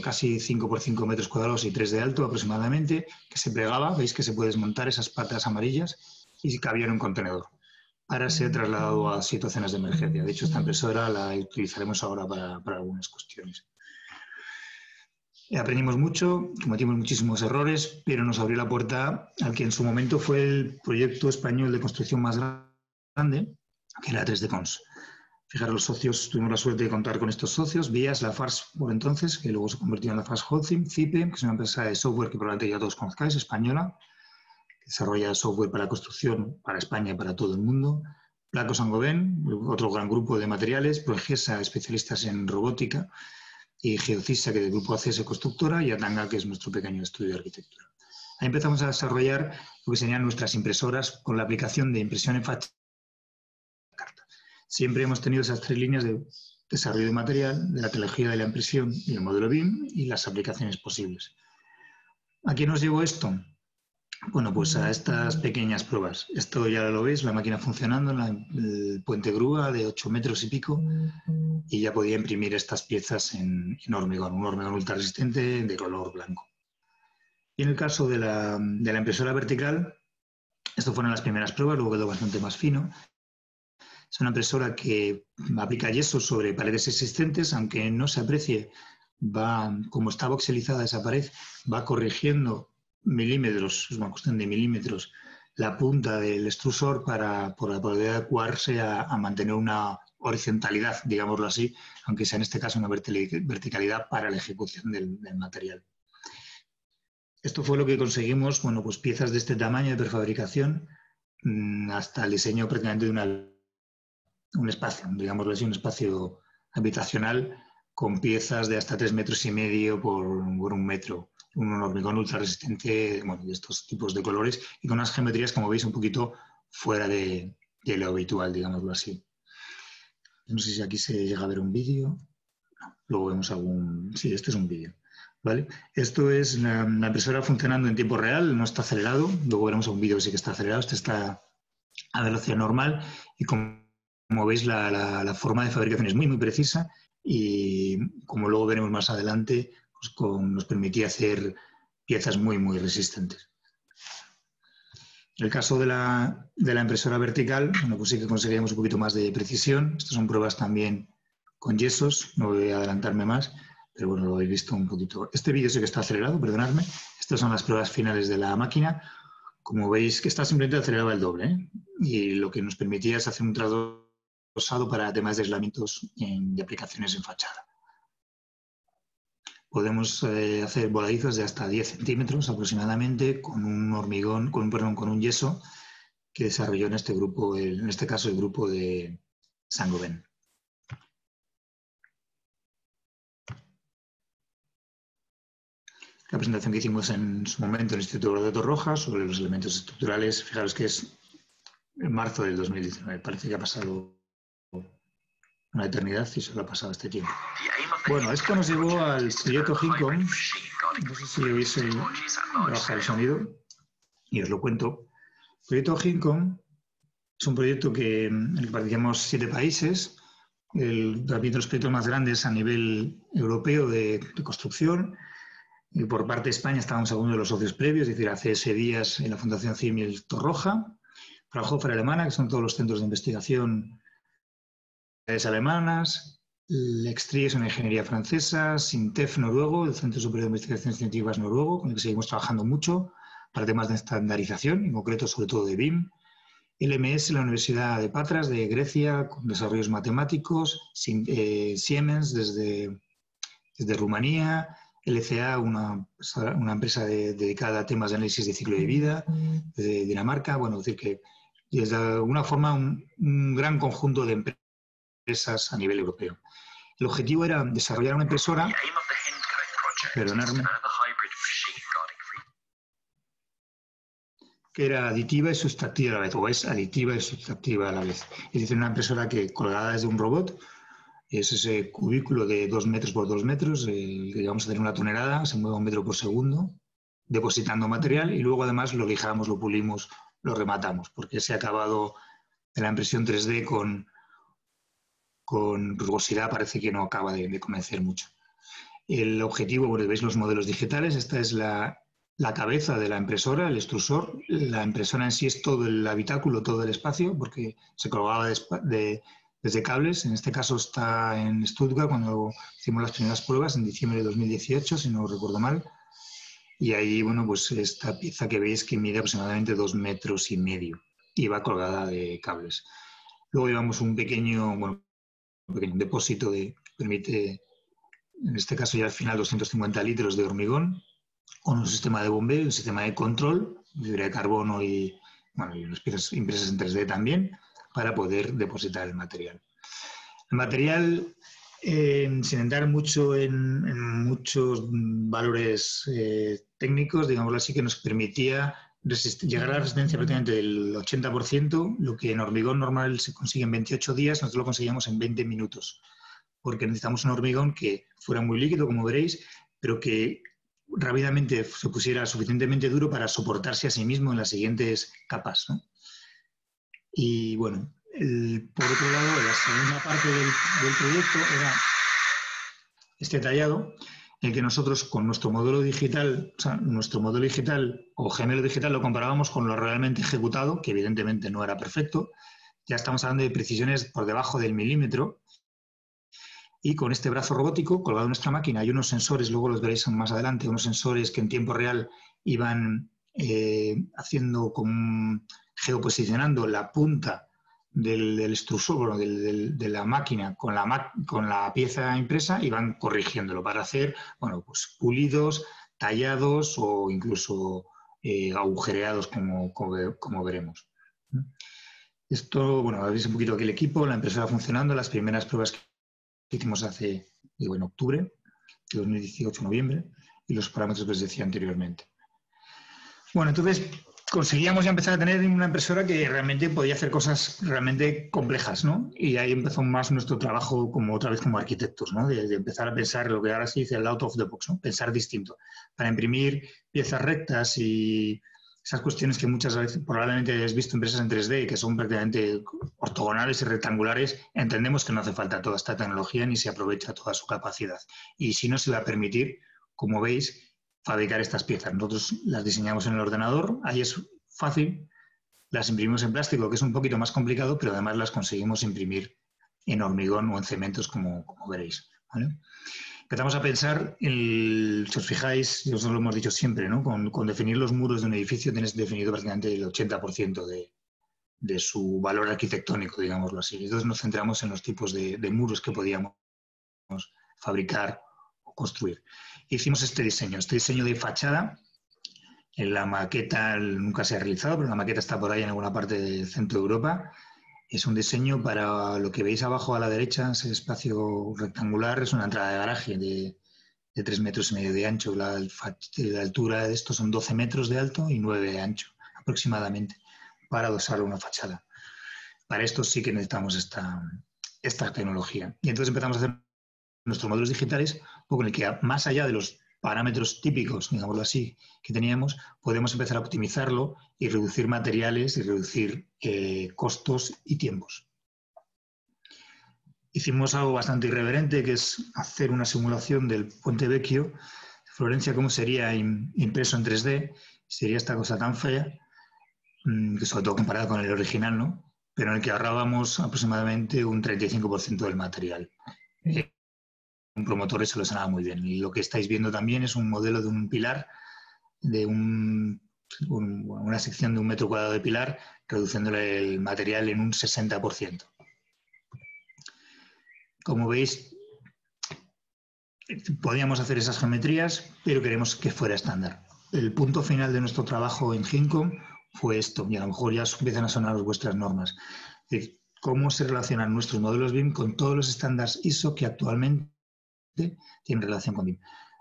casi 5 por 5 metros cuadrados y 3 de alto aproximadamente, que se plegaba, veis que se puede desmontar esas patas amarillas y cabía en un contenedor para ser trasladado a situaciones de emergencia. De hecho, esta impresora la utilizaremos ahora para algunas cuestiones. Aprendimos mucho, cometimos muchísimos errores, pero nos abrió la puerta al que en su momento fue el proyecto español de construcción más grande, que era 3D Cons. Fijaros, los socios, tuvimos la suerte de contar con estos socios, Vías, Lafarge por entonces, que luego se convirtió en Lafarge Holcim, CIPE, que es una empresa de software que probablemente ya todos conozcáis, española, que desarrolla software para construcción para España y para todo el mundo. Placo Saint-Gobain, otro gran grupo de materiales, Progesa, especialistas en robótica, y Geocisa, que es del grupo ACS Constructora, y Atanga, que es nuestro pequeño estudio de arquitectura. Ahí empezamos a desarrollar lo que serían nuestras impresoras con la aplicación de impresión en fachada. Siempre hemos tenido esas 3 líneas de desarrollo de material, de la tecnología de la impresión y el modelo BIM y las aplicaciones posibles. ¿A qué nos llevó esto? Bueno, pues a estas pequeñas pruebas. Esto ya lo veis, la máquina funcionando, el puente grúa de 8 metros y pico, y ya podía imprimir estas piezas en hormigón, un hormigón ultra resistente de color blanco. Y en el caso de la impresora vertical, esto fueron las primeras pruebas, luego quedó bastante más fino. Es una impresora que aplica yeso sobre paredes existentes, aunque no se aprecie, como está voxelizada esa pared, va corrigiendo milímetros, es una cuestión de milímetros, la punta del extrusor para poder adecuarse a mantener una horizontalidad, digámoslo así, aunque sea en este caso una verticalidad para la ejecución del material. Esto fue lo que conseguimos, bueno, pues piezas de este tamaño de prefabricación hasta el diseño prácticamente de un espacio, digámoslo así, un espacio habitacional con piezas de hasta 3,5 metros por 1 metro, un hormigón ultra resistente, bueno, de estos tipos de colores y con unas geometrías, como veis, un poquito fuera de lo habitual, digámoslo así. No sé si aquí se llega a ver un vídeo. No, luego vemos algún... Sí, este es un vídeo. ¿Vale? Esto es la impresora funcionando en tiempo real, no está acelerado. Luego veremos un vídeo que sí que está acelerado. Este está a velocidad normal y como veis la forma de fabricación es muy, muy precisa y como luego veremos más adelante, pues nos permitía hacer piezas muy, muy resistentes. En el caso de la impresora vertical, bueno, pues sí que conseguíamos un poquito más de precisión. Estas son pruebas también con yesos, no voy a adelantarme más, pero bueno, lo habéis visto un poquito. Este vídeo sí que está acelerado, perdonadme. Estas son las pruebas finales de la máquina. Como veis que está simplemente acelerado el doble, ¿eh? Y lo que nos permitía es hacer un trasdosado para temas de aislamientos de aplicaciones en fachada. Podemos hacer voladizos de hasta 10 centímetros aproximadamente con un hormigón, con un yeso que desarrolló en este grupo, en este caso el grupo de Saint-Gobain. La presentación que hicimos en su momento en el Instituto Loreto Rojas sobre los elementos estructurales, fijaros que es en marzo del 2019. Parece que ha pasado una eternidad y solo ha pasado este tiempo. Bueno, esto nos llevó al proyecto HINCOM. No sé si oís baja el sonido y os lo cuento. El proyecto HINCOM es un proyecto en el que participamos 7 países. También de los proyectos más grandes a nivel europeo de construcción. Y por parte de España estábamos algunos de los socios previos, es decir, hace 6 días en la Fundación CIMIL Torroja, Fraunhofer alemana, que son todos los centros de investigación alemanas, Lextri es una ingeniería francesa, SINTEF noruego, el Centro Superior de Investigaciones Científicas noruego, con el que seguimos trabajando mucho para temas de estandarización, en concreto sobre todo de BIM, LMS, la Universidad de Patras de Grecia, con desarrollos matemáticos, Siemens desde Rumanía, LCA, una empresa dedicada a temas de análisis de ciclo de vida, desde Dinamarca. Bueno, es decir que es de alguna forma un gran conjunto de empresas a nivel europeo. El objetivo era desarrollar una impresora, perdonadme, que era aditiva y sustractiva a la vez, o es aditiva y sustractiva a la vez. Es decir, una impresora que colgada desde un robot, es ese cubículo de 2 metros por 2 metros, que vamos a tener una tonelada, se mueve 1 metro por segundo, depositando material y luego además lo lijamos, lo pulimos, lo rematamos, porque ese acabado de la impresión 3D con rugosidad parece que no acaba de convencer mucho. El objetivo, bueno, veis los modelos digitales, esta es la cabeza de la impresora, el extrusor. La impresora en sí es todo el habitáculo, todo el espacio, porque se colgaba desde cables. En este caso está en Stuttgart, cuando hicimos las primeras pruebas, en diciembre de 2018, si no recuerdo mal. Y ahí, bueno, pues esta pieza que veis que mide aproximadamente 2,5 metros y va colgada de cables. Luego llevamos un pequeño depósito que permite, en este caso ya al final, 250 litros de hormigón, con un sistema de bombeo, un sistema de control, fibra de carbono y las piezas impresas en 3D también, para poder depositar el material. El material, sin entrar mucho en muchos valores técnicos, digámoslo así, que nos permitía llegar a la resistencia prácticamente del 80%, lo que en hormigón normal se consigue en 28 días, nosotros lo conseguíamos en 20 minutos, porque necesitamos un hormigón que fuera muy líquido, como veréis, pero que rápidamente se pusiera suficientemente duro para soportarse a sí mismo en las siguientes capas, ¿no? Y bueno, por otro lado, la segunda parte del proyecto era este tallado, en que nosotros con nuestro modelo digital, o gemelo digital lo comparábamos con lo realmente ejecutado, que evidentemente no era perfecto. Ya estamos hablando de precisiones por debajo del milímetro. Y con este brazo robótico colgado en nuestra máquina hay unos sensores, luego los veréis más adelante, unos sensores que en tiempo real iban geoposicionando la punta del extrusor, de la máquina con la pieza impresa, y van corrigiéndolo para hacer, bueno, pues pulidos, tallados o incluso agujereados, como veremos. Esto, bueno, veis un poquito aquí el equipo, la impresora funcionando, las primeras pruebas que hicimos en octubre de 2018, noviembre, y los parámetros que os decía anteriormente. Bueno, entonces conseguíamos ya empezar a tener una impresora que realmente podía hacer cosas realmente complejas, ¿no? Y ahí empezó más nuestro trabajo otra vez como arquitectos, ¿no? De empezar a pensar lo que ahora se dice el out of the box, ¿no? Pensar distinto. Para imprimir piezas rectas y esas cuestiones que muchas veces probablemente hayáis visto empresas en 3D que son prácticamente ortogonales y rectangulares, entendemos que no hace falta toda esta tecnología ni se aprovecha toda su capacidad. Y si no se va a permitir, como veis, fabricar estas piezas. Nosotros las diseñamos en el ordenador, ahí es fácil, las imprimimos en plástico, que es un poquito más complicado, pero además las conseguimos imprimir en hormigón o en cementos, como veréis, ¿vale? Empezamos a pensar, si os fijáis, y os lo hemos dicho siempre, ¿no? Con definir los muros de un edificio tienes definido prácticamente el 80% de su valor arquitectónico, digámoslo así. Entonces nos centramos en los tipos de muros que podíamos fabricar o construir. Hicimos este diseño de fachada. En la maqueta nunca se ha realizado, pero la maqueta está por ahí en alguna parte del centro de Europa. Es un diseño para lo que veis abajo a la derecha, ese espacio rectangular, es una entrada de garaje de 3,5 metros de ancho. La altura de esto son 12 metros de alto y 9 de ancho, aproximadamente, para adosar una fachada. para esto sí que necesitamos esta tecnología. Y entonces empezamos a hacer nuestros modelos digitales, un poco en el que más allá de los parámetros típicos, digámoslo así, que teníamos, podemos empezar a optimizarlo y reducir materiales y reducir costos y tiempos. Hicimos algo bastante irreverente, que es hacer una simulación del Puente Vecchio de Florencia, cómo sería impreso en 3D, sería esta cosa tan fea, que sobre todo comparada con el original, ¿no? Pero en el que ahorrábamos aproximadamente un 35% del material. Un promotor eso lo sonaba muy bien. Y lo que estáis viendo también es un modelo de un pilar, de una sección de 1 metro cuadrado de pilar, reduciéndole el material en un 60%. Como veis, podíamos hacer esas geometrías, pero queremos que fuera estándar. El punto final de nuestro trabajo en Gincom fue esto, y a lo mejor ya empiezan a sonar vuestras normas. Es decir, cómo se relacionan nuestros modelos BIM con todos los estándares ISO que actualmente tienen relación con BIM.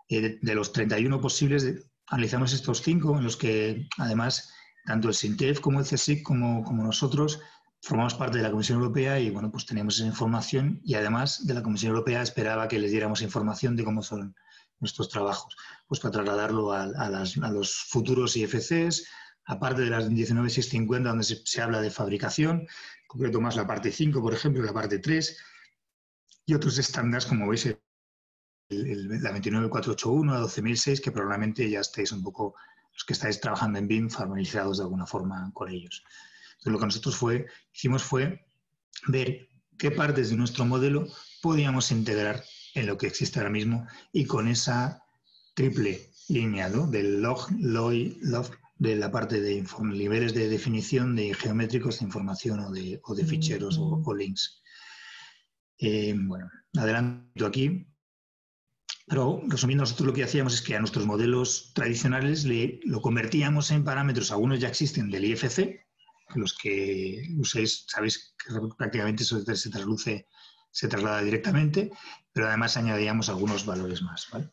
De los 31 posibles, analizamos estos 5, en los que además tanto el SINTEF como el CSIC como nosotros formamos parte de la Comisión Europea y bueno, pues teníamos esa información y además de la Comisión Europea esperaba que les diéramos información de cómo son nuestros trabajos, pues para trasladarlo a los futuros IFCs, aparte de las 19650 donde se habla de fabricación, en concreto más la parte 5, por ejemplo, la parte 3 y otros estándares como veis la 29481, la 12006, que probablemente ya estéis un poco, los que estáis trabajando en BIM, familiarizados de alguna forma con ellos. Entonces, lo que nosotros hicimos fue ver qué partes de nuestro modelo podíamos integrar en lo que existe ahora mismo y con esa triple línea, ¿no? Del log, log, de la parte de niveles de definición de geométricos de información o de ficheros o links. Bueno, adelanto aquí. Pero, resumiendo, nosotros lo que hacíamos es que a nuestros modelos tradicionales lo convertíamos en parámetros, algunos ya existen del IFC, los que uséis sabéis que prácticamente eso se traslada directamente, pero además añadíamos algunos valores más, ¿vale?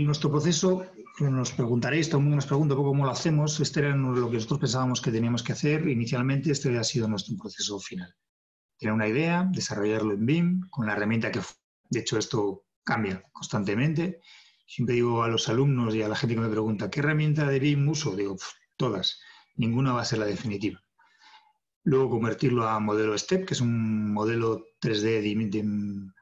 Nuestro proceso, nos preguntaréis, todo el mundo nos pregunta un poco cómo lo hacemos, este era lo que nosotros pensábamos que teníamos que hacer inicialmente, este ha sido nuestro proceso final. Tener una idea, desarrollarlo en BIM, con la herramienta que de hecho, esto cambia constantemente. Siempre digo a los alumnos y a la gente que me pregunta, ¿qué herramienta de BIM uso? Digo, todas. Ninguna va a ser la definitiva. Luego convertirlo a modelo STEP, que es un modelo 3D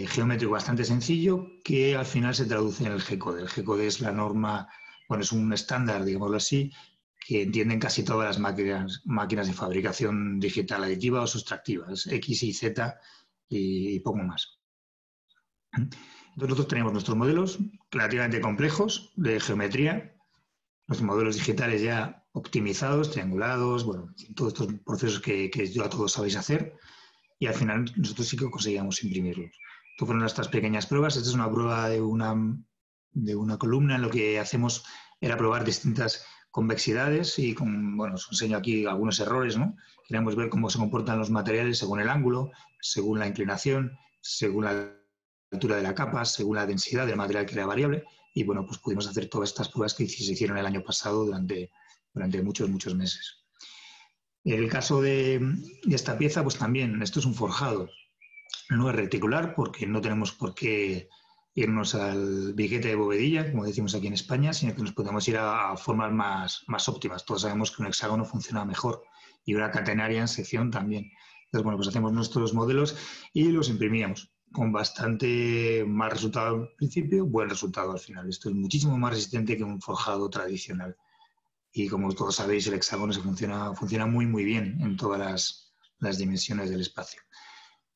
geométrico bastante sencillo, que al final se traduce en el G-Code. El G-Code es la norma, bueno, es un estándar, digámoslo así, que entienden casi todas las máquinas de fabricación digital aditiva o sustractiva. Es X y Z y poco más. Entonces nosotros tenemos nuestros modelos relativamente complejos de geometría, los modelos digitales ya optimizados, triangulados, bueno, todos estos procesos que ya todos sabéis hacer y al final nosotros sí que conseguíamos imprimirlos. Estas fueron nuestras pequeñas pruebas. Esta es una prueba de una columna. En lo que hacemos era probar distintas convexidades y bueno, os enseño aquí algunos errores, ¿no? Queríamos ver cómo se comportan los materiales según el ángulo, según la inclinación, según la altura de la capa, según la densidad del material que era variable y bueno, pues pudimos hacer todas estas pruebas que se hicieron el año pasado durante muchos meses. En el caso de esta pieza, pues también, esto es un forjado, no es reticular porque no tenemos por qué irnos al biguete de bovedilla, como decimos aquí en España, sino que nos podemos ir a formas más óptimas. Todos sabemos que un hexágono funciona mejor y una catenaria en sección también. Entonces, bueno, pues hacemos nuestros modelos y los imprimíamos con bastante mal resultado al principio, buen resultado al final. Esto es muchísimo más resistente que un forjado tradicional. Y como todos sabéis, el hexágono funciona muy, muy bien en todas las dimensiones del espacio.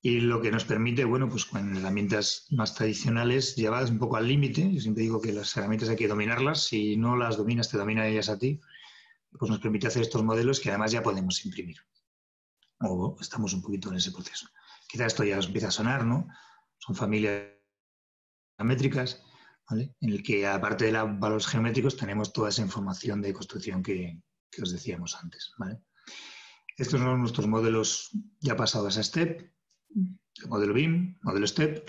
Y lo que nos permite, bueno, pues con herramientas más tradicionales, llevadas un poco al límite, yo siempre digo que las herramientas hay que dominarlas, si no las dominas, te dominan ellas a ti, pues nos permite hacer estos modelos que además ya podemos imprimir. O estamos un poquito en ese proceso. Quizás esto ya os empieza a sonar, ¿no? Son familias geométricas, ¿vale? En el que aparte de los valores geométricos tenemos toda esa información de construcción que os decíamos antes, ¿vale? Estos son nuestros modelos ya pasados a STEP, el modelo BIM, modelo STEP,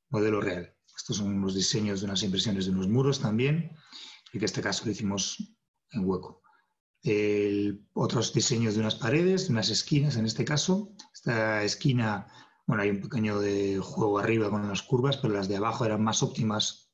modelo real. Estos son unos diseños de unas impresiones de unos muros también, y que en este caso lo hicimos en hueco. otros diseños de unas paredes, unas esquinas en este caso. Esta esquina, bueno, hay un pequeño de juego arriba con las curvas, pero las de abajo eran más óptimas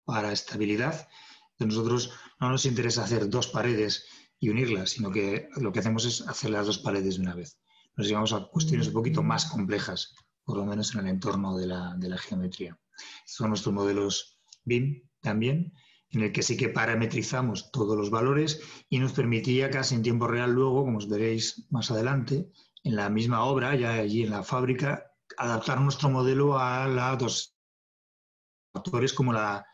para estabilidad. Entonces nosotros no nos interesa hacer dos paredes y unirlas, sino que lo que hacemos es hacer las dos paredes de una vez. Nos llevamos a cuestiones un poquito más complejas, por lo menos en el entorno de la geometría. Estos son nuestros modelos BIM también, en el que sí que parametrizamos todos los valores y nos permitía casi en tiempo real luego, como os veréis más adelante, en la misma obra, ya allí en la fábrica, adaptar nuestro modelo a los factores como la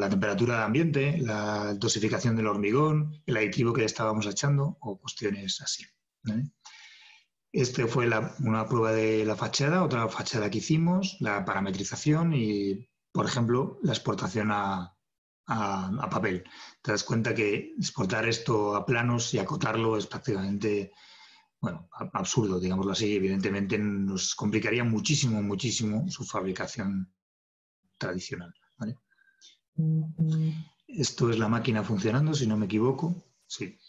temperatura del ambiente, la dosificación del hormigón, el aditivo que le estábamos echando o cuestiones así. ¿Vale? Este fue una prueba de la fachada, otra fachada que hicimos, la parametrización y, por ejemplo, la exportación a papel. Te das cuenta que exportar esto a planos y acotarlo es prácticamente, bueno, absurdo, digámoslo así. Evidentemente nos complicaría muchísimo, muchísimo su fabricación tradicional. ¿Vale? Esto es la máquina funcionando, si no me equivoco. Sí.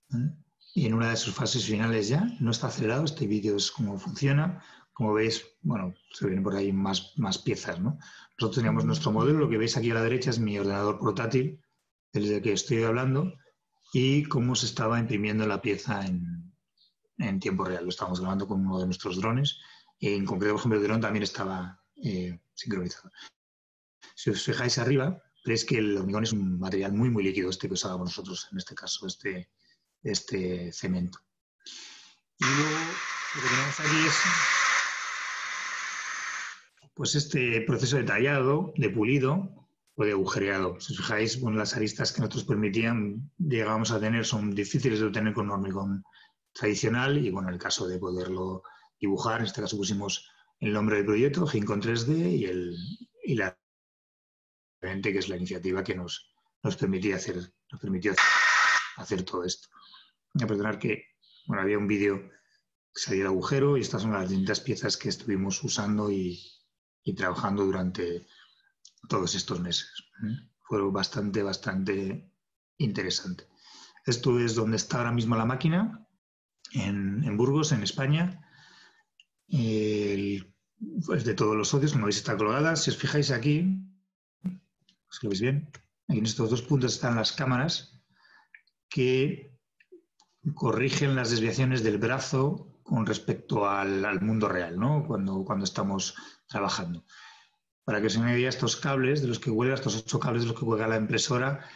¿Vale? Y en una de sus fases finales ya, no está acelerado, este vídeo es cómo funciona. Como veis, bueno, se ven por ahí más piezas, ¿no? Nosotros teníamos nuestro modelo, lo que veis aquí a la derecha es mi ordenador portátil, del que estoy hablando, y cómo se estaba imprimiendo la pieza en tiempo real. Lo estábamos grabando con uno de nuestros drones, y en concreto, por ejemplo, el dron también estaba sincronizado. Si os fijáis arriba, veis que el hormigón es un material muy, muy líquido, este que usábamos nosotros, en este caso, este cemento. Y luego lo que tenemos aquí es pues este proceso de tallado, de pulido o de agujereado. Si os fijáis, bueno, las aristas que nosotros permitían, llegamos a tener, son difíciles de obtener con hormigón tradicional y bueno, en el caso de poderlo dibujar, en este caso pusimos el nombre del proyecto, Gincon 3D y la que es la iniciativa que nos permitió hacer todo esto. Voy a perdonar que, bueno, había un vídeo que salía el agujero y estas son las distintas piezas que estuvimos usando y trabajando durante todos estos meses. Fue bastante interesante. Esto es donde está ahora mismo la máquina, en Burgos, en España. Pues de todos los socios, como veis, está colgada. Si os fijáis aquí, si lo veis bien, aquí en estos dos puntos están las cámaras que corrigen las desviaciones del brazo con respecto al mundo real, ¿no? Cuando estamos trabajando. Para que os hagáis una idea, estos cables de los que cuelga, estos 8 cables de los que cuelga la impresora,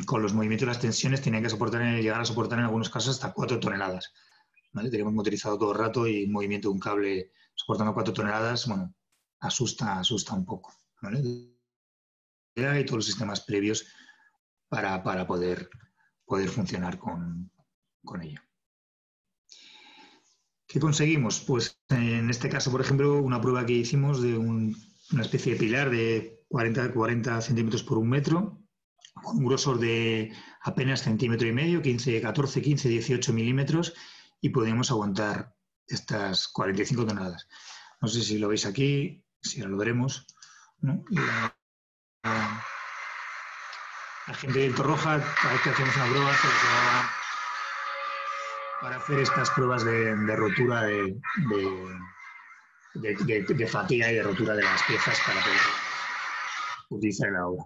con los movimientos y las tensiones, tenían que llegar a soportar en algunos casos hasta 4 toneladas. ¿Vale? Teníamos motorizado todo el rato y el movimiento de un cable soportando 4 toneladas, bueno, asusta un poco. ¿Vale? Y todos los sistemas previos para poder funcionar con ello. ¿Qué conseguimos? Pues en este caso, por ejemplo, una prueba que hicimos de una especie de pilar de 40 centímetros por 1 metro, con un grosor de apenas centímetro y medio, 14, 15, 18 milímetros, y podíamos aguantar estas 45 toneladas. No sé si lo veis aquí, si ahora lo veremos, ¿no? La gente de Torroja, cada vez que hacemos una prueba, se les da para hacer estas pruebas de rotura de fatiga y de rotura de las piezas para poder utilizar en la obra.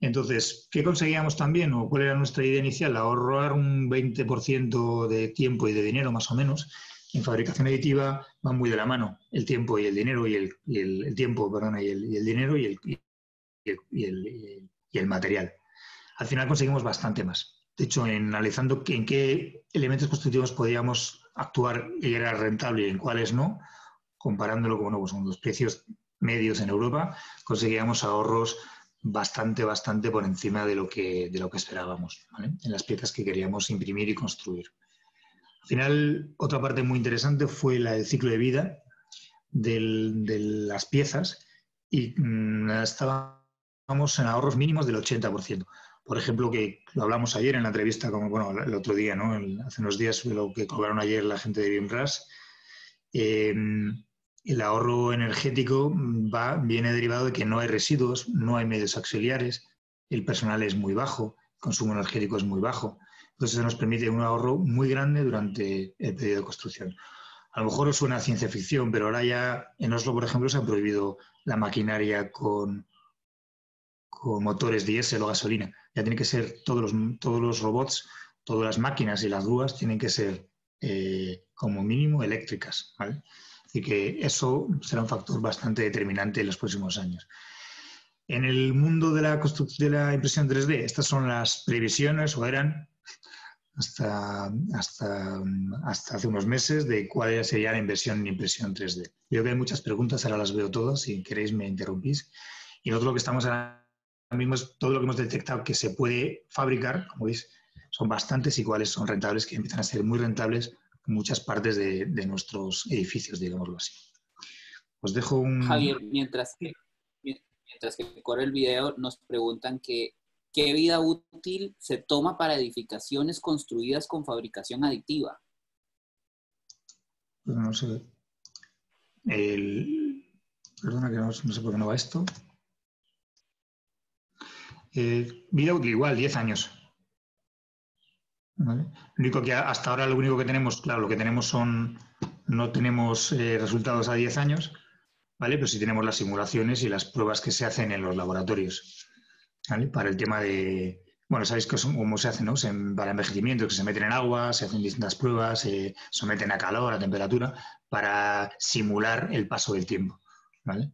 Entonces, ¿qué conseguíamos también o cuál era nuestra idea inicial? Ahorrar un 20% de tiempo y de dinero más o menos. En fabricación aditiva van muy de la mano el tiempo y el dinero y el tiempo, perdón, y el dinero y el material. Al final conseguimos bastante más. De hecho, analizando en qué elementos constructivos podíamos actuar y era rentable y en cuáles no, comparándolo con los precios medios en Europa, conseguíamos ahorros bastante por encima de lo que esperábamos, ¿vale? En las piezas que queríamos imprimir y construir. Al final, otra parte muy interesante fue el ciclo de vida de las piezas y estábamos en ahorros mínimos del 80%. Por ejemplo, que lo hablamos ayer en la entrevista, el otro día, ¿no? Hace unos días, lo que cobraron ayer la gente de BIMRAS. El ahorro energético viene derivado de que no hay residuos, no hay medios auxiliares, el personal es muy bajo, el consumo energético es muy bajo. Pues eso nos permite un ahorro muy grande durante el periodo de construcción. A lo mejor os suena a ciencia ficción, pero ahora ya en Oslo, por ejemplo, se ha prohibido la maquinaria con motores diésel o gasolina. Ya tiene que ser todos los robots, todas las máquinas y las grúas tienen que ser como mínimo eléctricas, ¿vale? Así que eso será un factor bastante determinante en los próximos años. En el mundo de la impresión 3D, estas son las previsiones, o eran, hasta hace unos meses, de cuál sería la inversión en impresión 3D. Veo que hay muchas preguntas, ahora las veo todas, si queréis me interrumpís. Y nosotros lo que estamos ahora mismo es todo lo que hemos detectado que se puede fabricar, como veis, son bastantes y cuáles son rentables, que empiezan a ser muy rentables en muchas partes de nuestros edificios, digámoslo así. Os dejo Javier, mientras que corre el video, nos preguntan que ¿qué vida útil se toma para edificaciones construidas con fabricación aditiva? No sé. Perdona que no sé por qué no va esto. Vida útil igual, 10 años. ¿Vale? Lo único que hasta ahora lo único que tenemos, claro, lo que tenemos no tenemos resultados a 10 años, ¿vale? Pero sí tenemos las simulaciones y las pruebas que se hacen en los laboratorios, ¿vale? Para el tema de, bueno, sabéis cómo se hace, ¿no? Para envejecimiento, que se meten en agua, se hacen distintas pruebas, se someten a calor, a temperatura, para simular el paso del tiempo, ¿vale?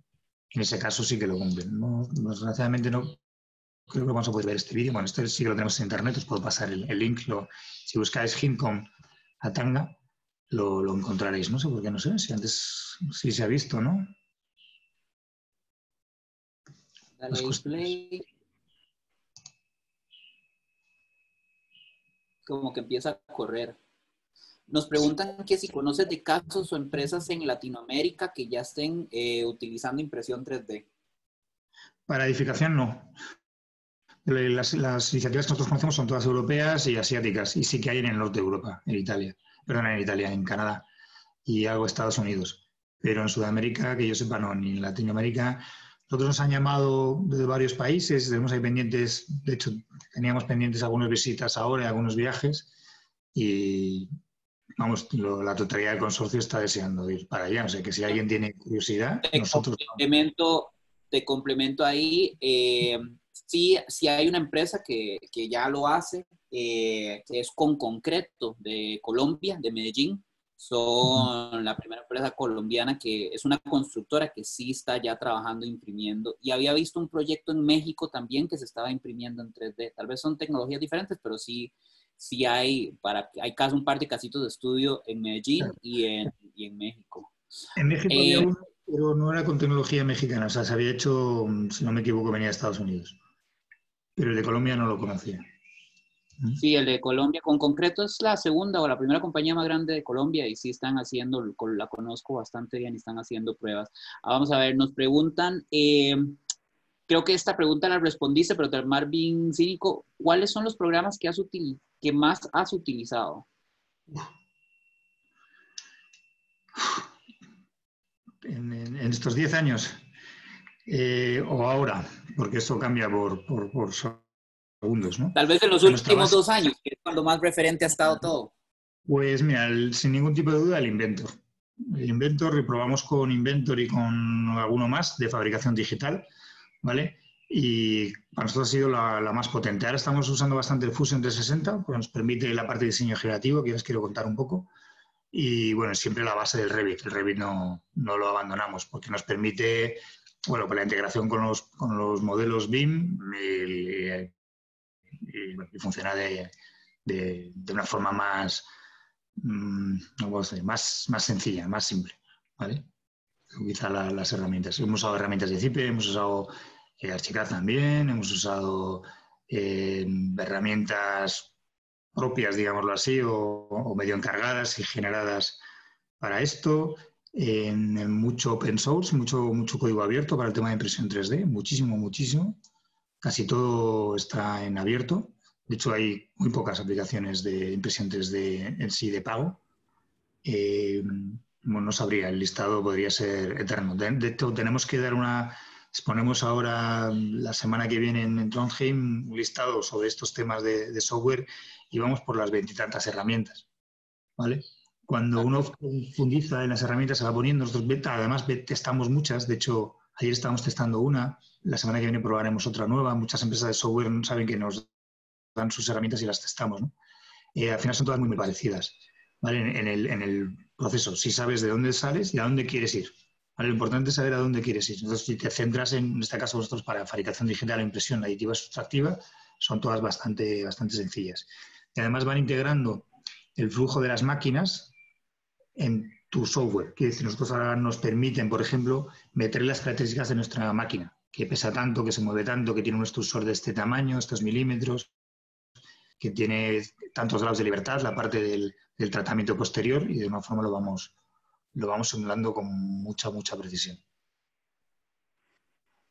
En ese caso sí que lo cumplen. No, desgraciadamente no creo que vamos a poder ver este vídeo. Bueno, este sí que lo tenemos en internet, os puedo pasar el link. Si buscáis Hincom Atanga, lo encontraréis. No sé por qué, no sé si antes sí se ha visto, ¿no? Dale play. Como que empieza a correr. Nos preguntan que si conoces de casos o empresas en Latinoamérica que ya estén utilizando impresión 3D. Para edificación no. Las iniciativas que nosotros conocemos son todas europeas y asiáticas, y sí que hay en el norte de Europa, en Canadá y algo Estados Unidos. Pero en Sudamérica, que yo sepa, no, ni en Latinoamérica. Nosotros nos han llamado de varios países, tenemos ahí pendientes, de hecho, teníamos pendientes algunas visitas ahora y algunos viajes, y vamos, la totalidad del consorcio está deseando ir para allá. O sea que si alguien tiene curiosidad, nosotros... Te complemento ahí. Sí hay una empresa que ya lo hace, que es Con Concreto de Colombia, de Medellín. Son la primera empresa colombiana que es una constructora que sí está ya trabajando, imprimiendo. Y había visto un proyecto en México también que se estaba imprimiendo en 3D. Tal vez son tecnologías diferentes, pero sí hay un par de casitos de estudio en Medellín y en México. En México había uno, pero no era con tecnología mexicana. O sea, se había hecho, si no me equivoco, venía de Estados Unidos. Pero el de Colombia no lo conocía. Sí, el de Colombia, Con Concreto es la segunda o la primera compañía más grande de Colombia y sí están haciendo, la conozco bastante bien y están haciendo pruebas. Vamos a ver, nos preguntan, creo que esta pregunta la respondiste, pero de Marvin Cínico, ¿cuáles son los programas que más has utilizado? En estos 10 años, o ahora, porque esto cambia por segundos, ¿no? Tal vez en los últimos 2 años, que es cuando más referente ha estado todo. Pues mira, sin ningún tipo de duda, el Inventor. El Inventor, reprobamos con Inventor y con alguno más de fabricación digital, ¿vale? Y para nosotros ha sido la más potente. Ahora estamos usando bastante el Fusion 360, porque nos permite la parte de diseño generativo, que os quiero contar un poco. Y bueno, siempre la base del Revit. El Revit no lo abandonamos, porque nos permite, bueno, pues la integración con los modelos BIM y funciona de una forma más sencilla, más simple, ¿vale? Utilizar las herramientas. Hemos usado herramientas de Cipe, hemos usado Archicad también, hemos usado herramientas propias, digámoslo así, o medio encargadas y generadas para esto. En mucho open source, mucho código abierto para el tema de impresión 3D, muchísimo. Casi todo está en abierto. De hecho, hay muy pocas aplicaciones de impresión 3D en sí de pago. No sabría, el listado podría ser eterno. De hecho, tenemos que dar Exponemos ahora la semana que viene en Trondheim un listado sobre estos temas de software y vamos por las 20 y tantas herramientas, ¿vale? Cuando uno profundiza en las herramientas se va poniendo, nosotros además testamos muchas, de hecho ayer estábamos testando una, la semana que viene probaremos otra nueva, muchas empresas de software saben que nos dan sus herramientas y las testamos, ¿no? Al final son todas muy, muy parecidas, ¿vale? En el proceso, si sabes de dónde sales y a dónde quieres ir. ¿Vale? Lo importante es saber a dónde quieres ir. Entonces, si te centras en este caso vosotros para fabricación digital o impresión aditiva sustractiva, son todas bastante sencillas. Y además van integrando el flujo de las máquinas en tu software. Quiere decir, nosotros ahora nos permiten, por ejemplo, meter las características de nuestra máquina, que pesa tanto, que se mueve tanto, que tiene un extrusor de este tamaño, estos milímetros, que tiene tantos grados de libertad, la parte del tratamiento posterior, y de una forma lo vamos simulando con mucha precisión.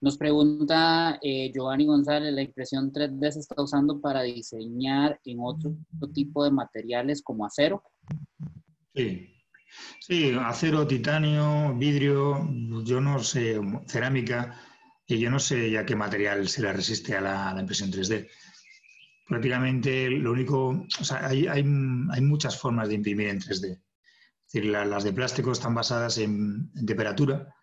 Nos pregunta Giovanni González, ¿la impresión 3D se está usando para diseñar en otro tipo de materiales como acero? Sí, acero, titanio, vidrio, yo no sé, cerámica, y yo no sé ya qué material se le resiste a la impresión 3D. Prácticamente lo único, o sea, hay muchas formas de imprimir en 3D. Es decir, las de plástico están basadas en temperatura,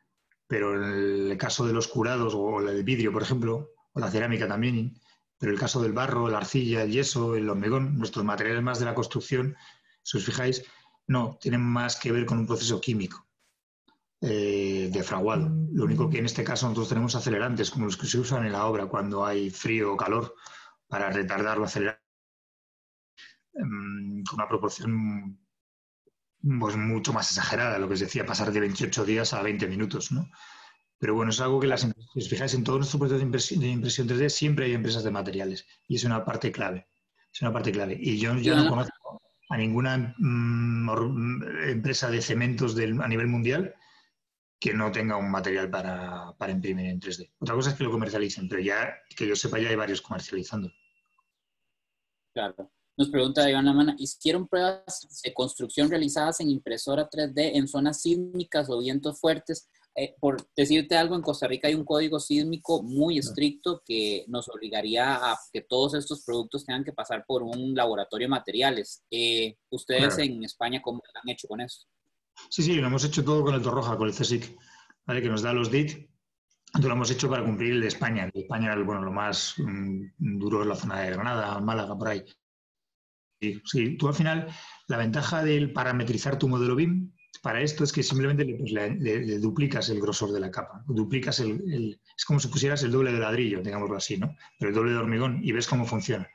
pero en el caso de los curados o el vidrio, por ejemplo, o la cerámica también, pero el caso del barro, la arcilla, el yeso, el hormigón, nuestros materiales más de la construcción, si os fijáis, no, tienen más que ver con un proceso químico de fraguado. Lo único que en este caso nosotros tenemos acelerantes, como los que se usan en la obra cuando hay frío o calor, para retardar o acelerar con una proporción pues mucho más exagerada, lo que os decía, pasar de 28 días a 20 minutos, ¿no? Pero bueno, es algo que si os fijáis en todos nuestros procesos de impresión 3D siempre hay empresas de materiales y es una parte clave. Es una parte clave. Y yo ya no conozco a ninguna empresa de cementos a nivel mundial que no tenga un material para imprimir en 3D. Otra cosa es que lo comercialicen, pero ya que yo sepa ya hay varios comercializando. Claro. Nos pregunta Iván Lamana, ¿hicieron pruebas de construcción realizadas en impresora 3D en zonas sísmicas o vientos fuertes? Por decirte algo, en Costa Rica hay un código sísmico muy estricto que nos obligaría a que todos estos productos tengan que pasar por un laboratorio de materiales. ¿Ustedes Claro. en España cómo lo han hecho con eso? Sí, lo hemos hecho todo con el Torroja, con el CSIC, ¿vale? Que nos da los DIT. Entonces lo hemos hecho para cumplir el de España. El de España, bueno, lo más duro es la zona de Granada, Málaga, por ahí. Sí, tú al final, la ventaja del parametrizar tu modelo BIM para esto es que simplemente le duplicas el grosor de la capa. Duplicas es como si pusieras el doble de ladrillo, digámoslo así, ¿no? Pero el doble de hormigón y ves cómo funciona.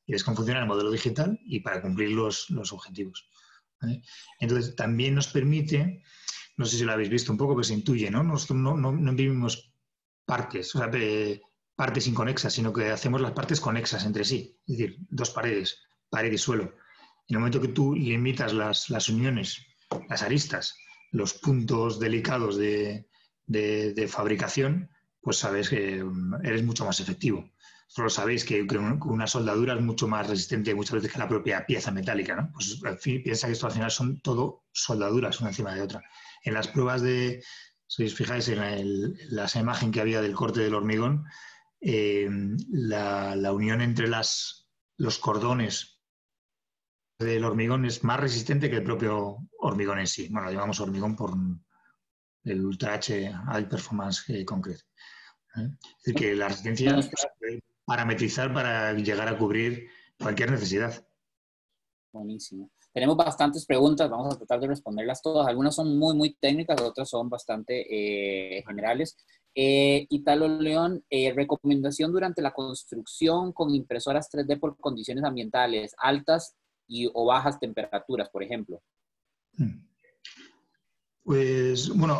Y ves cómo funciona el modelo digital y para cumplir los objetivos, ¿vale? Entonces, también nos permite, no sé si lo habéis visto un poco, pero se intuye, ¿no? Nosotros no imprimimos partes, o sea, partes inconexas, sino que hacemos las partes conexas entre sí. Es decir, dos paredes, pared y suelo. En el momento que tú limitas las uniones, las aristas, los puntos delicados de fabricación, pues sabes que eres mucho más efectivo. Solo sabéis que una soldadura es mucho más resistente muchas veces que la propia pieza metálica, ¿no? Pues al fin, piensa que esto al final son todo soldaduras una encima de otra. En las pruebas si os fijáis en la imagen que había del corte del hormigón, la unión entre los cordones del hormigón es más resistente que el propio hormigón en sí. Bueno, lo llamamos hormigón por el Ultra H High Performance Concrete. Es decir, que la resistencia se puede parametrizar para llegar a cubrir cualquier necesidad. Buenísimo. Tenemos bastantes preguntas, vamos a tratar de responderlas todas. Algunas son muy técnicas, otras son bastante generales. Italo León, recomendación durante la construcción con impresoras 3D por condiciones ambientales altas o bajas temperaturas, por ejemplo. Pues, bueno,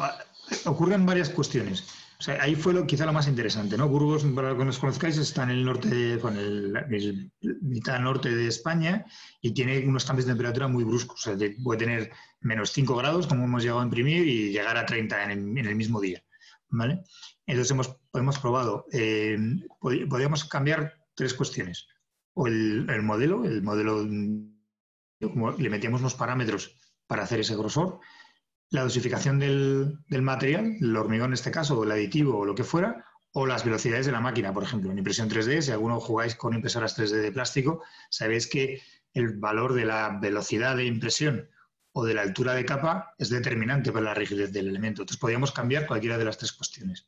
ocurren varias cuestiones. O sea, ahí fue quizá lo más interesante, ¿no? Burgos, para que nos conozcáis, está en el norte, con el mitad norte de España y tiene unos cambios de temperatura muy bruscos. O sea, puede tener menos 5 grados, como hemos llegado a imprimir, y llegar a 30 en el mismo día, ¿vale? Entonces hemos probado. Podríamos cambiar 3 cuestiones. O el modelo, como le metíamos unos parámetros para hacer ese grosor, la dosificación del material, el hormigón en este caso, o el aditivo o lo que fuera, o las velocidades de la máquina, por ejemplo. En impresión 3D, si alguno jugáis con impresoras 3D de plástico, sabéis que el valor de la velocidad de impresión o de la altura de capa es determinante para la rigidez del elemento. Entonces, podíamos cambiar cualquiera de las tres cuestiones.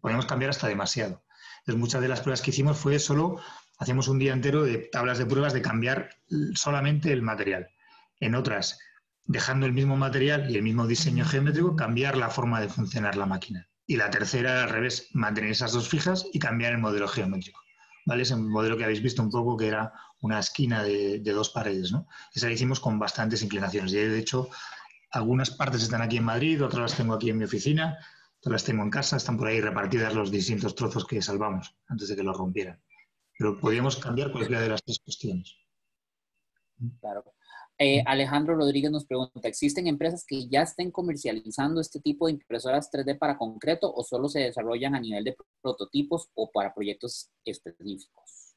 Podíamos cambiar hasta demasiado. Entonces, muchas de las pruebas que hicimos fue solo, hacíamos un día entero de tablas de pruebas de cambiar solamente el material. En otras, dejando el mismo material y el mismo diseño geométrico, cambiar la forma de funcionar la máquina. Y la tercera, al revés, mantener esas dos fijas y cambiar el modelo geométrico. ¿Vale? Ese modelo que habéis visto un poco, que era una esquina de dos paredes, ¿no? Esa la hicimos con bastantes inclinaciones. Y de hecho, algunas partes están aquí en Madrid, otras las tengo aquí en mi oficina, otras las tengo en casa, están por ahí repartidas los distintos trozos que salvamos antes de que los rompieran. Pero podíamos cambiar cualquiera de las tres cuestiones. Claro. Alejandro Rodríguez nos pregunta, ¿existen empresas que ya estén comercializando este tipo de impresoras 3D para concreto o solo se desarrollan a nivel de prototipos o para proyectos específicos?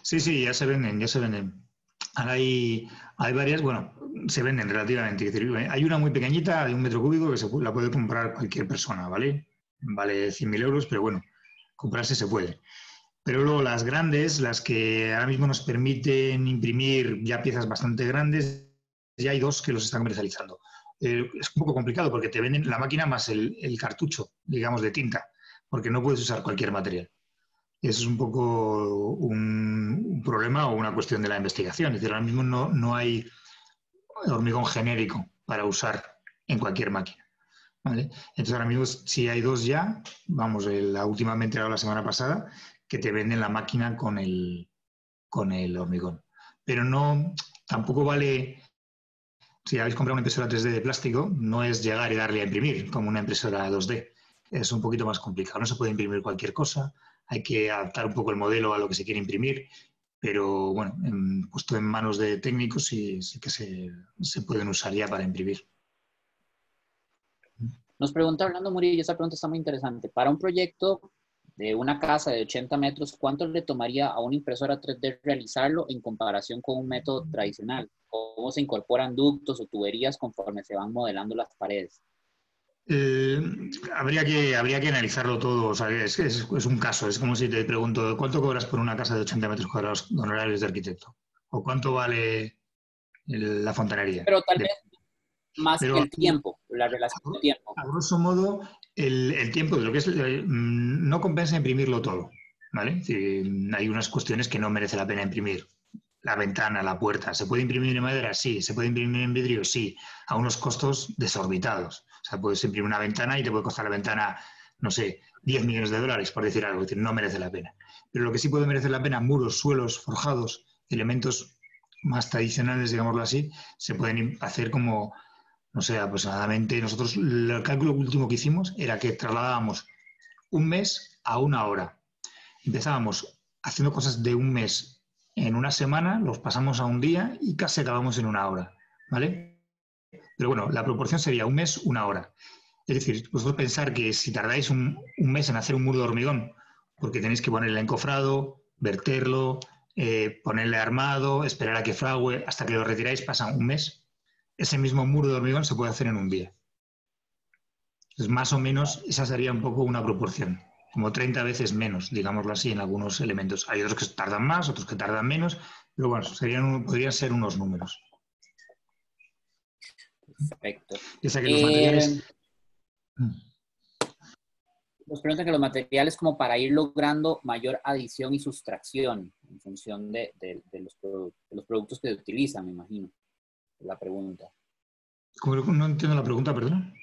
Sí, ya se venden, ya se venden. Ahora hay varias, bueno, se venden relativamente. Es decir, hay una muy pequeñita de 1 metro cúbico que la puede comprar cualquier persona, ¿vale? Vale 100.000 euros, pero bueno, comprarse se puede. Pero luego las grandes, las que ahora mismo nos permiten imprimir ya piezas bastante grandes, ya hay dos que los están comercializando. Es un poco complicado porque te venden la máquina más el cartucho, digamos, de tinta, porque no puedes usar cualquier material. Eso es un poco un problema o una cuestión de la investigación. Es decir, ahora mismo no hay hormigón genérico para usar en cualquier máquina. ¿Vale? Entonces ahora mismo sí hay dos ya, vamos, la última me he enterado la semana pasada, que te venden la máquina con el hormigón. Pero no, tampoco vale, si habéis comprado una impresora 3D de plástico, no es llegar y darle a imprimir como una impresora 2D. Es un poquito más complicado. No se puede imprimir cualquier cosa, hay que adaptar un poco el modelo a lo que se quiere imprimir, pero bueno, puesto en manos de técnicos sí que se pueden usar ya para imprimir. Nos pregunta Orlando Murillo, esta pregunta está muy interesante. Para un proyecto de una casa de 80 metros, ¿cuánto le tomaría a una impresora 3D realizarlo en comparación con un método tradicional? ¿Cómo se incorporan ductos o tuberías conforme se van modelando las paredes? Habría que analizarlo todo. O sea, es un caso. Es como si te pregunto, ¿cuánto cobras por una casa de 80 metros cuadrados de honorarios de arquitecto? ¿O cuánto vale la fontanería? Pero tal vez más Pero el tiempo, la relación de tiempo. a grosso modo, el tiempo de lo que es no compensa imprimirlo todo. ¿Vale? Es decir, hay unas cuestiones que no merece la pena imprimir. La ventana, la puerta. ¿Se puede imprimir en madera? Sí. ¿Se puede imprimir en vidrio? Sí. A unos costos desorbitados. O sea, puedes imprimir una ventana y te puede costar la ventana, no sé, 10 millones de dólares, por decir algo. Es decir, no merece la pena. Pero lo que sí puede merecer la pena, muros, suelos, forjados, elementos más tradicionales, digámoslo así, se pueden hacer como, no sé, aproximadamente. Nosotros, el cálculo último que hicimos era que trasladábamos un mes a una hora. Empezábamos haciendo cosas de un mes en una semana, los pasamos a un día y casi acabamos en una hora, ¿vale? Pero bueno, la proporción sería un mes, una hora. Es decir, vosotros pensar que si tardáis un mes en hacer un muro de hormigón, porque tenéis que ponerle encofrado, verterlo, ponerle armado, esperar a que frague, hasta que lo retiráis pasa un mes, ese mismo muro de hormigón se puede hacer en un día. Entonces, más o menos, esa sería un poco una proporción, como 30 veces menos, digámoslo así, en algunos elementos. Hay otros que tardan más, otros que tardan menos, pero bueno, podrían ser unos números. Perfecto. Piensa que los materiales... Nos preguntan que los materiales como para ir logrando mayor adición y sustracción en función de los productos que se utilizan, me imagino. La pregunta. No entiendo la pregunta, perdón.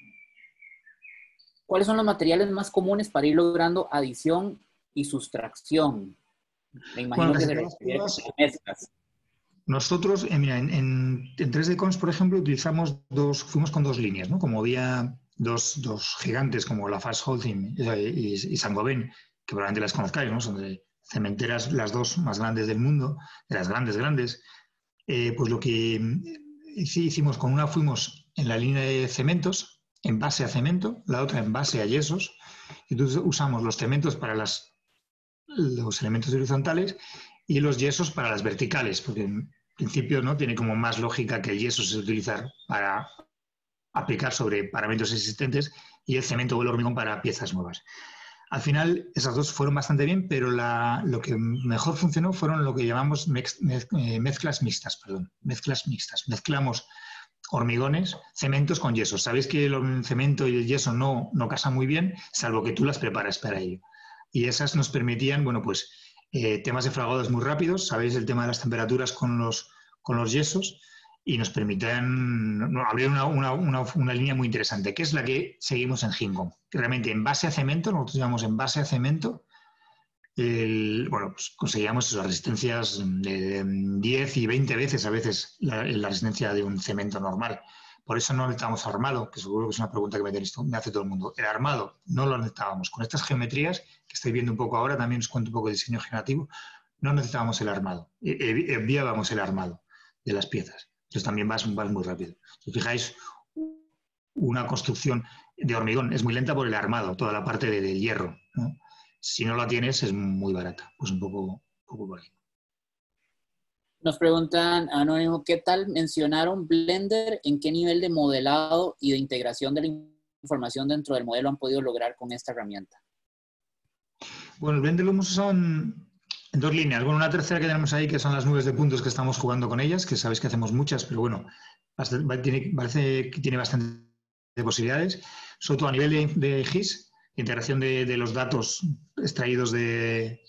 ¿Cuáles son los materiales más comunes para ir logrando adición y sustracción? Me imagino que se refiere a mezclas. Nosotros, mira, en 3D Cons, por ejemplo, fuimos con dos líneas, ¿no? Como había dos gigantes como la Fast Holding y Saint-Gobain, que probablemente las conozcáis, ¿no? Son de cementeras las dos más grandes del mundo, de las grandes. Pues lo que sí hicimos, con una fuimos en la línea de cementos, en base a cemento, la otra en base a yesos. Entonces usamos los cementos para los elementos horizontales y los yesos para las verticales, porque en principio no tiene como más lógica que el yeso se utilice para aplicar sobre parámetros existentes y el cemento o el hormigón para piezas nuevas. Al final, esas dos fueron bastante bien, pero lo que mejor funcionó fueron lo que llamamos mezclas mixtas. Mezclas mixtas. Mezclamos hormigones, cementos con yesos. Sabéis que el cemento y el yeso no casan muy bien, salvo que tú las preparas para ello. Y esas nos permitían, bueno, pues temas de fragados muy rápidos. Sabéis el tema de las temperaturas con los yesos y nos permitían abrir una línea muy interesante, que es la que seguimos en Hincom. Que realmente en base a cemento, nosotros llamamos en base a cemento, pues conseguíamos esas resistencias de 10 y 20 veces a veces la resistencia de un cemento normal. Por eso no necesitábamos armado, que seguro que es una pregunta que me hace todo el mundo. El armado no lo necesitábamos. Con estas geometrías que estáis viendo un poco ahora, también os cuento un poco de diseño generativo, no necesitábamos el armado. Enviábamos el armado de las piezas. Entonces también vas muy rápido. Si os fijáis, una construcción de hormigón es muy lenta por el armado, toda la parte del hierro, ¿no? Si no la tienes, es muy barata. Pues un poco por ahí. Nos preguntan, Anónimo, ¿qué tal mencionaron Blender? ¿En qué nivel de modelado y de integración de la información dentro del modelo han podido lograr con esta herramienta? Bueno, el Blender lo hemos usado en dos líneas. Bueno, una tercera que tenemos ahí, que son las nubes de puntos que estamos jugando con ellas, que sabéis que hacemos muchas, pero bueno, parece que tiene bastantes posibilidades. Sobre todo a nivel de GIS, integración de los datos extraídos de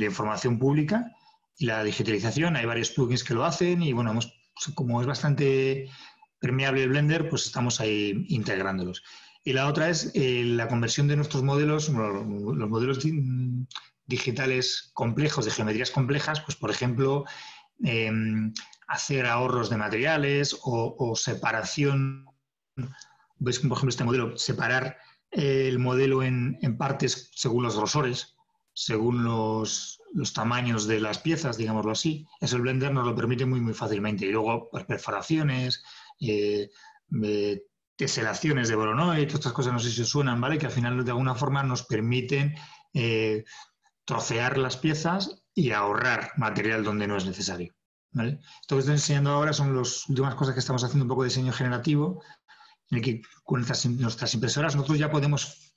información pública y la digitalización. Hay varios plugins que lo hacen y bueno, como es bastante permeable el Blender, pues estamos ahí integrándolos. Y la otra es la conversión de nuestros modelos, los modelos digitales complejos, de geometrías complejas, pues por ejemplo, hacer ahorros de materiales o separación. Veis, por ejemplo, este modelo, separar el modelo en partes según los grosores, según los tamaños de las piezas, digámoslo así. Eso el Blender nos lo permite muy, muy fácilmente. Y luego, pues, perforaciones, teselaciones de Voronoi, todas estas cosas, no sé si os suenan, ¿vale? Que al final, de alguna forma, nos permiten trocear las piezas y ahorrar material donde no es necesario, ¿vale? Esto que estoy enseñando ahora son las últimas cosas que estamos haciendo, un poco de diseño generativo, en el que con nuestras impresoras nosotros ya podemos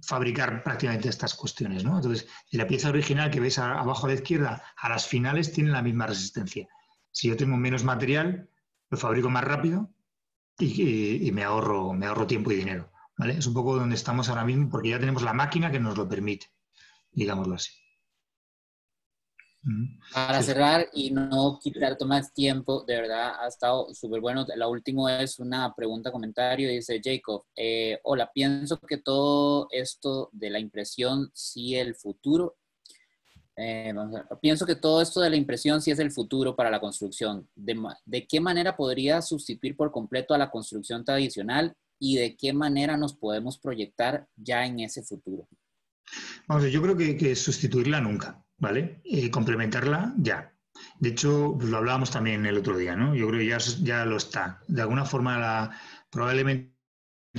fabricar prácticamente estas cuestiones, ¿no? Entonces, la pieza original que veis abajo a la izquierda, a las finales tiene la misma resistencia. Si yo tengo menos material, lo fabrico más rápido y me ahorro tiempo y dinero, ¿vale? Es un poco donde estamos ahora mismo porque ya tenemos la máquina que nos lo permite, digámoslo así. Para cerrar y no quitarte más tiempo, de verdad ha estado súper bueno. La última es una pregunta, comentario, dice Jacob. Hola, pienso que todo esto de la impresión sí el futuro. Pienso que todo esto de la impresión sí es el futuro para la construcción. ¿De qué manera podría sustituir por completo a la construcción tradicional y de qué manera nos podemos proyectar ya en ese futuro? Vamos, yo creo que sustituirla nunca, ¿vale? Complementarla ya. De hecho, pues lo hablábamos también el otro día, ¿no? Yo creo que ya lo está. De alguna forma, probablemente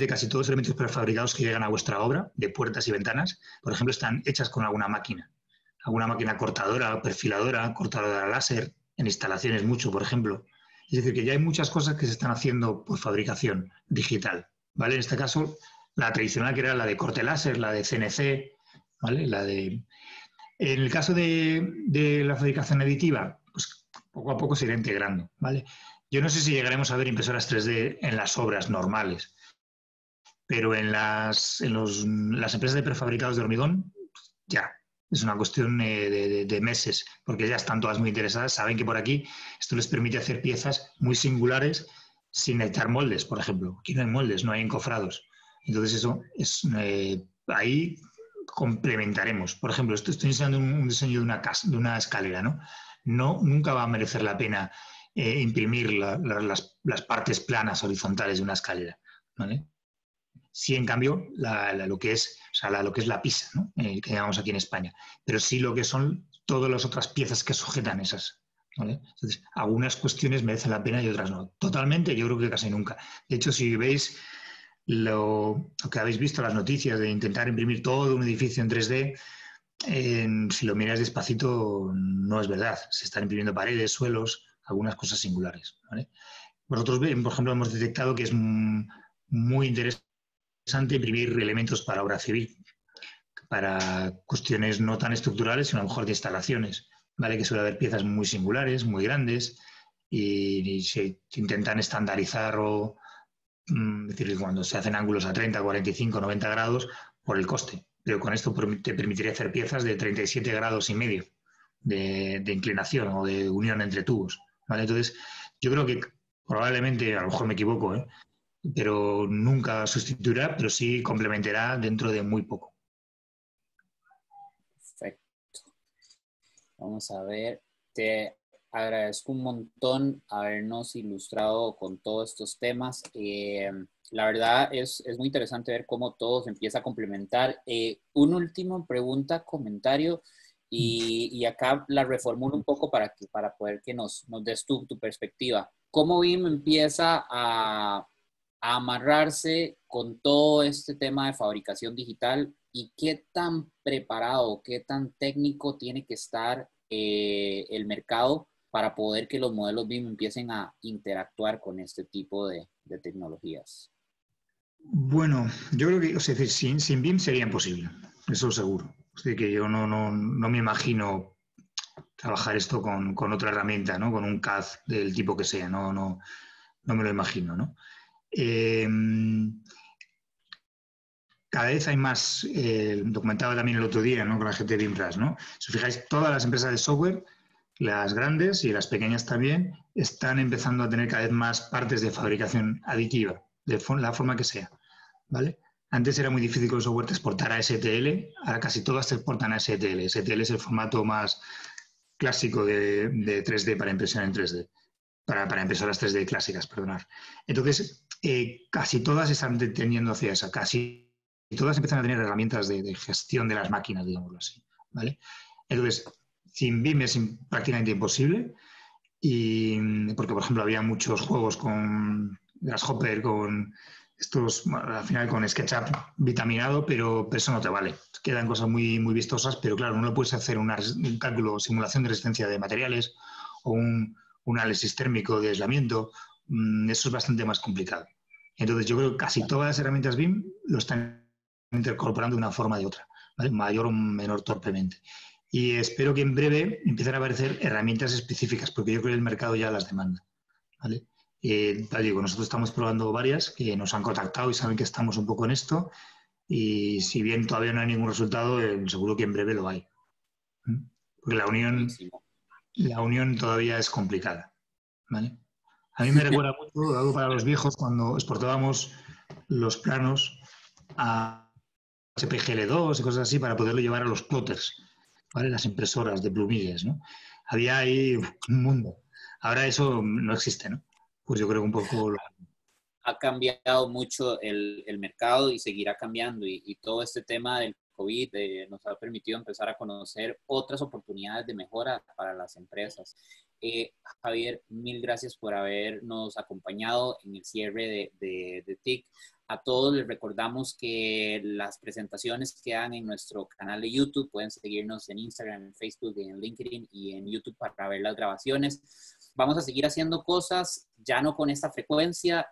casi todos los elementos prefabricados que llegan a vuestra obra, de puertas y ventanas, por ejemplo, están hechas con alguna máquina cortadora, perfiladora, cortadora láser, en instalaciones mucho, por ejemplo. Es decir, que ya hay muchas cosas que se están haciendo por fabricación digital, ¿vale? En este caso, la tradicional, que era la de corte láser, la de CNC, ¿vale? En el caso de la fabricación aditiva, pues poco a poco se irá integrando, ¿vale? Yo no sé si llegaremos a ver impresoras 3D en las obras normales, pero en las empresas de prefabricados de hormigón, ya. Es una cuestión de meses, porque ya están todas muy interesadas. Saben que por aquí esto les permite hacer piezas muy singulares sin necesitar moldes, por ejemplo. Aquí no hay moldes, no hay encofrados. Entonces eso es ahí complementaremos. Por ejemplo, estoy enseñando un diseño de una escalera, ¿no? Nunca va a merecer la pena imprimir las partes planas horizontales de una escalera, ¿vale? Sí, en cambio, lo que es la pisa, ¿no? Que llamamos aquí en España. Pero sí lo que son todas las otras piezas que sujetan esas, ¿vale? Entonces, algunas cuestiones merecen la pena y otras no. Totalmente, yo creo que casi nunca. De hecho, si veis lo que habéis visto, las noticias de intentar imprimir todo un edificio en 3D, si lo miras despacito, no es verdad. Se están imprimiendo paredes, suelos, algunas cosas singulares, ¿vale? Nosotros, por ejemplo, hemos detectado que es muy interesante imprimir elementos para obra civil, para cuestiones no tan estructurales, sino a lo mejor de instalaciones, ¿vale? Que suele haber piezas muy singulares, muy grandes, y se intentan estandarizar o, es decir, cuando se hacen ángulos a 30, 45, 90 grados, por el coste. Pero con esto te permitiría hacer piezas de 37 grados y medio de inclinación o de unión entre tubos, ¿vale? Entonces, yo creo que probablemente, a lo mejor me equivoco, ¿eh? Pero nunca sustituirá, pero sí complementará dentro de muy poco. Perfecto. Vamos a ver. Te agradezco un montón habernos ilustrado con todos estos temas. La verdad es muy interesante ver cómo todo se empieza a complementar. Una última pregunta, comentario, y acá la reformulo un poco para poder que nos des tu perspectiva. ¿Cómo BIM empieza a amarrarse con todo este tema de fabricación digital y qué tan preparado, qué tan técnico tiene que estar el mercado para poder que los modelos BIM empiecen a interactuar con este tipo de tecnologías? Bueno, yo creo que, o sea, sin BIM sería imposible, eso seguro. O sea, que yo no me imagino trabajar esto con otra herramienta, ¿no? Con un CAD del tipo que sea, no me lo imagino, ¿no? Eh, Cada vez hay más, documentaba también el otro día, ¿no? Con la gente de BIMRAS, ¿no? Si os fijáis, todas las empresas de software, las grandes y las pequeñas también, están empezando a tener cada vez más partes de fabricación aditiva, de la forma que sea, ¿vale? Antes era muy difícil con el software exportar a STL, ahora casi todas se exportan a STL. STL es el formato más clásico de 3D para impresión en 3D, para impresoras 3D clásicas, perdonar. Entonces, casi todas están tendiendo hacia esa, casi todas empiezan a tener herramientas de gestión de las máquinas, digámoslo así, ¿vale? Entonces, sin BIM es prácticamente imposible, y porque, por ejemplo, había muchos juegos con Grasshopper, con estos, al final con SketchUp vitaminado, pero eso no te vale. Quedan cosas muy vistosas, pero claro, no lo puedes hacer un cálculo, simulación de resistencia de materiales o un análisis térmico de aislamiento. Eso es bastante más complicado. Entonces, yo creo que casi todas las herramientas BIM lo están incorporando de una forma o de otra, ¿vale? Mayor o menor torpemente. Y espero que en breve empiecen a aparecer herramientas específicas, porque yo creo que el mercado ya las demanda, ¿vale? Digo, nosotros estamos probando varias que nos han contactado y saben que estamos un poco en esto, y si bien todavía no hay ningún resultado, seguro que en breve lo hay. Porque Buenísimo. la unión todavía es complicada, ¿vale? A mí me recuerda mucho, algo para los viejos, cuando exportábamos los planos a SPGL2 y cosas así para poderlo llevar a los plotters, ¿vale? Las impresoras de plumillas, ¿no? Había ahí un mundo. Ahora eso no existe, ¿no? Pues yo creo que un poco Ha cambiado mucho el mercado y seguirá cambiando y todo este tema del COVID nos ha permitido empezar a conocer otras oportunidades de mejora para las empresas. Javier, mil gracias por habernos acompañado en el cierre de TIC. A todos les recordamos que las presentaciones quedan en nuestro canal de YouTube. Pueden seguirnos en Instagram, en Facebook, en LinkedIn y en YouTube para ver las grabaciones. Vamos a seguir haciendo cosas, ya no con esta frecuencia,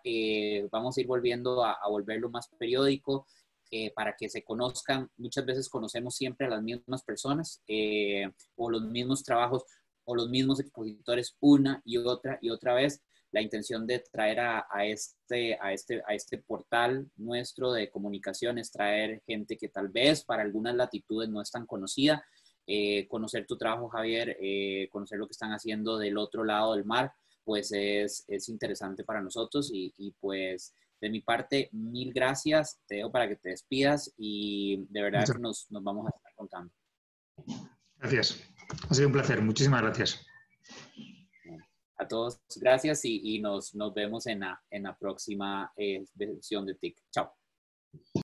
vamos a ir volviendo a volverlo más periódico para que se conozcan. Muchas veces conocemos siempre a las mismas personas o los mismos trabajos o los mismos expositores una y otra vez. La intención de traer a este portal nuestro de comunicaciones, traer gente que tal vez para algunas latitudes no es tan conocida, conocer tu trabajo, Javier, conocer lo que están haciendo del otro lado del mar, pues es interesante para nosotros y pues de mi parte, mil gracias, te dejo para que te despidas y de verdad muchas que nos vamos a estar contando. gracias. Ha sido un placer. Muchísimas gracias. A todos, gracias y nos vemos en la próxima versión de TIC. Chao.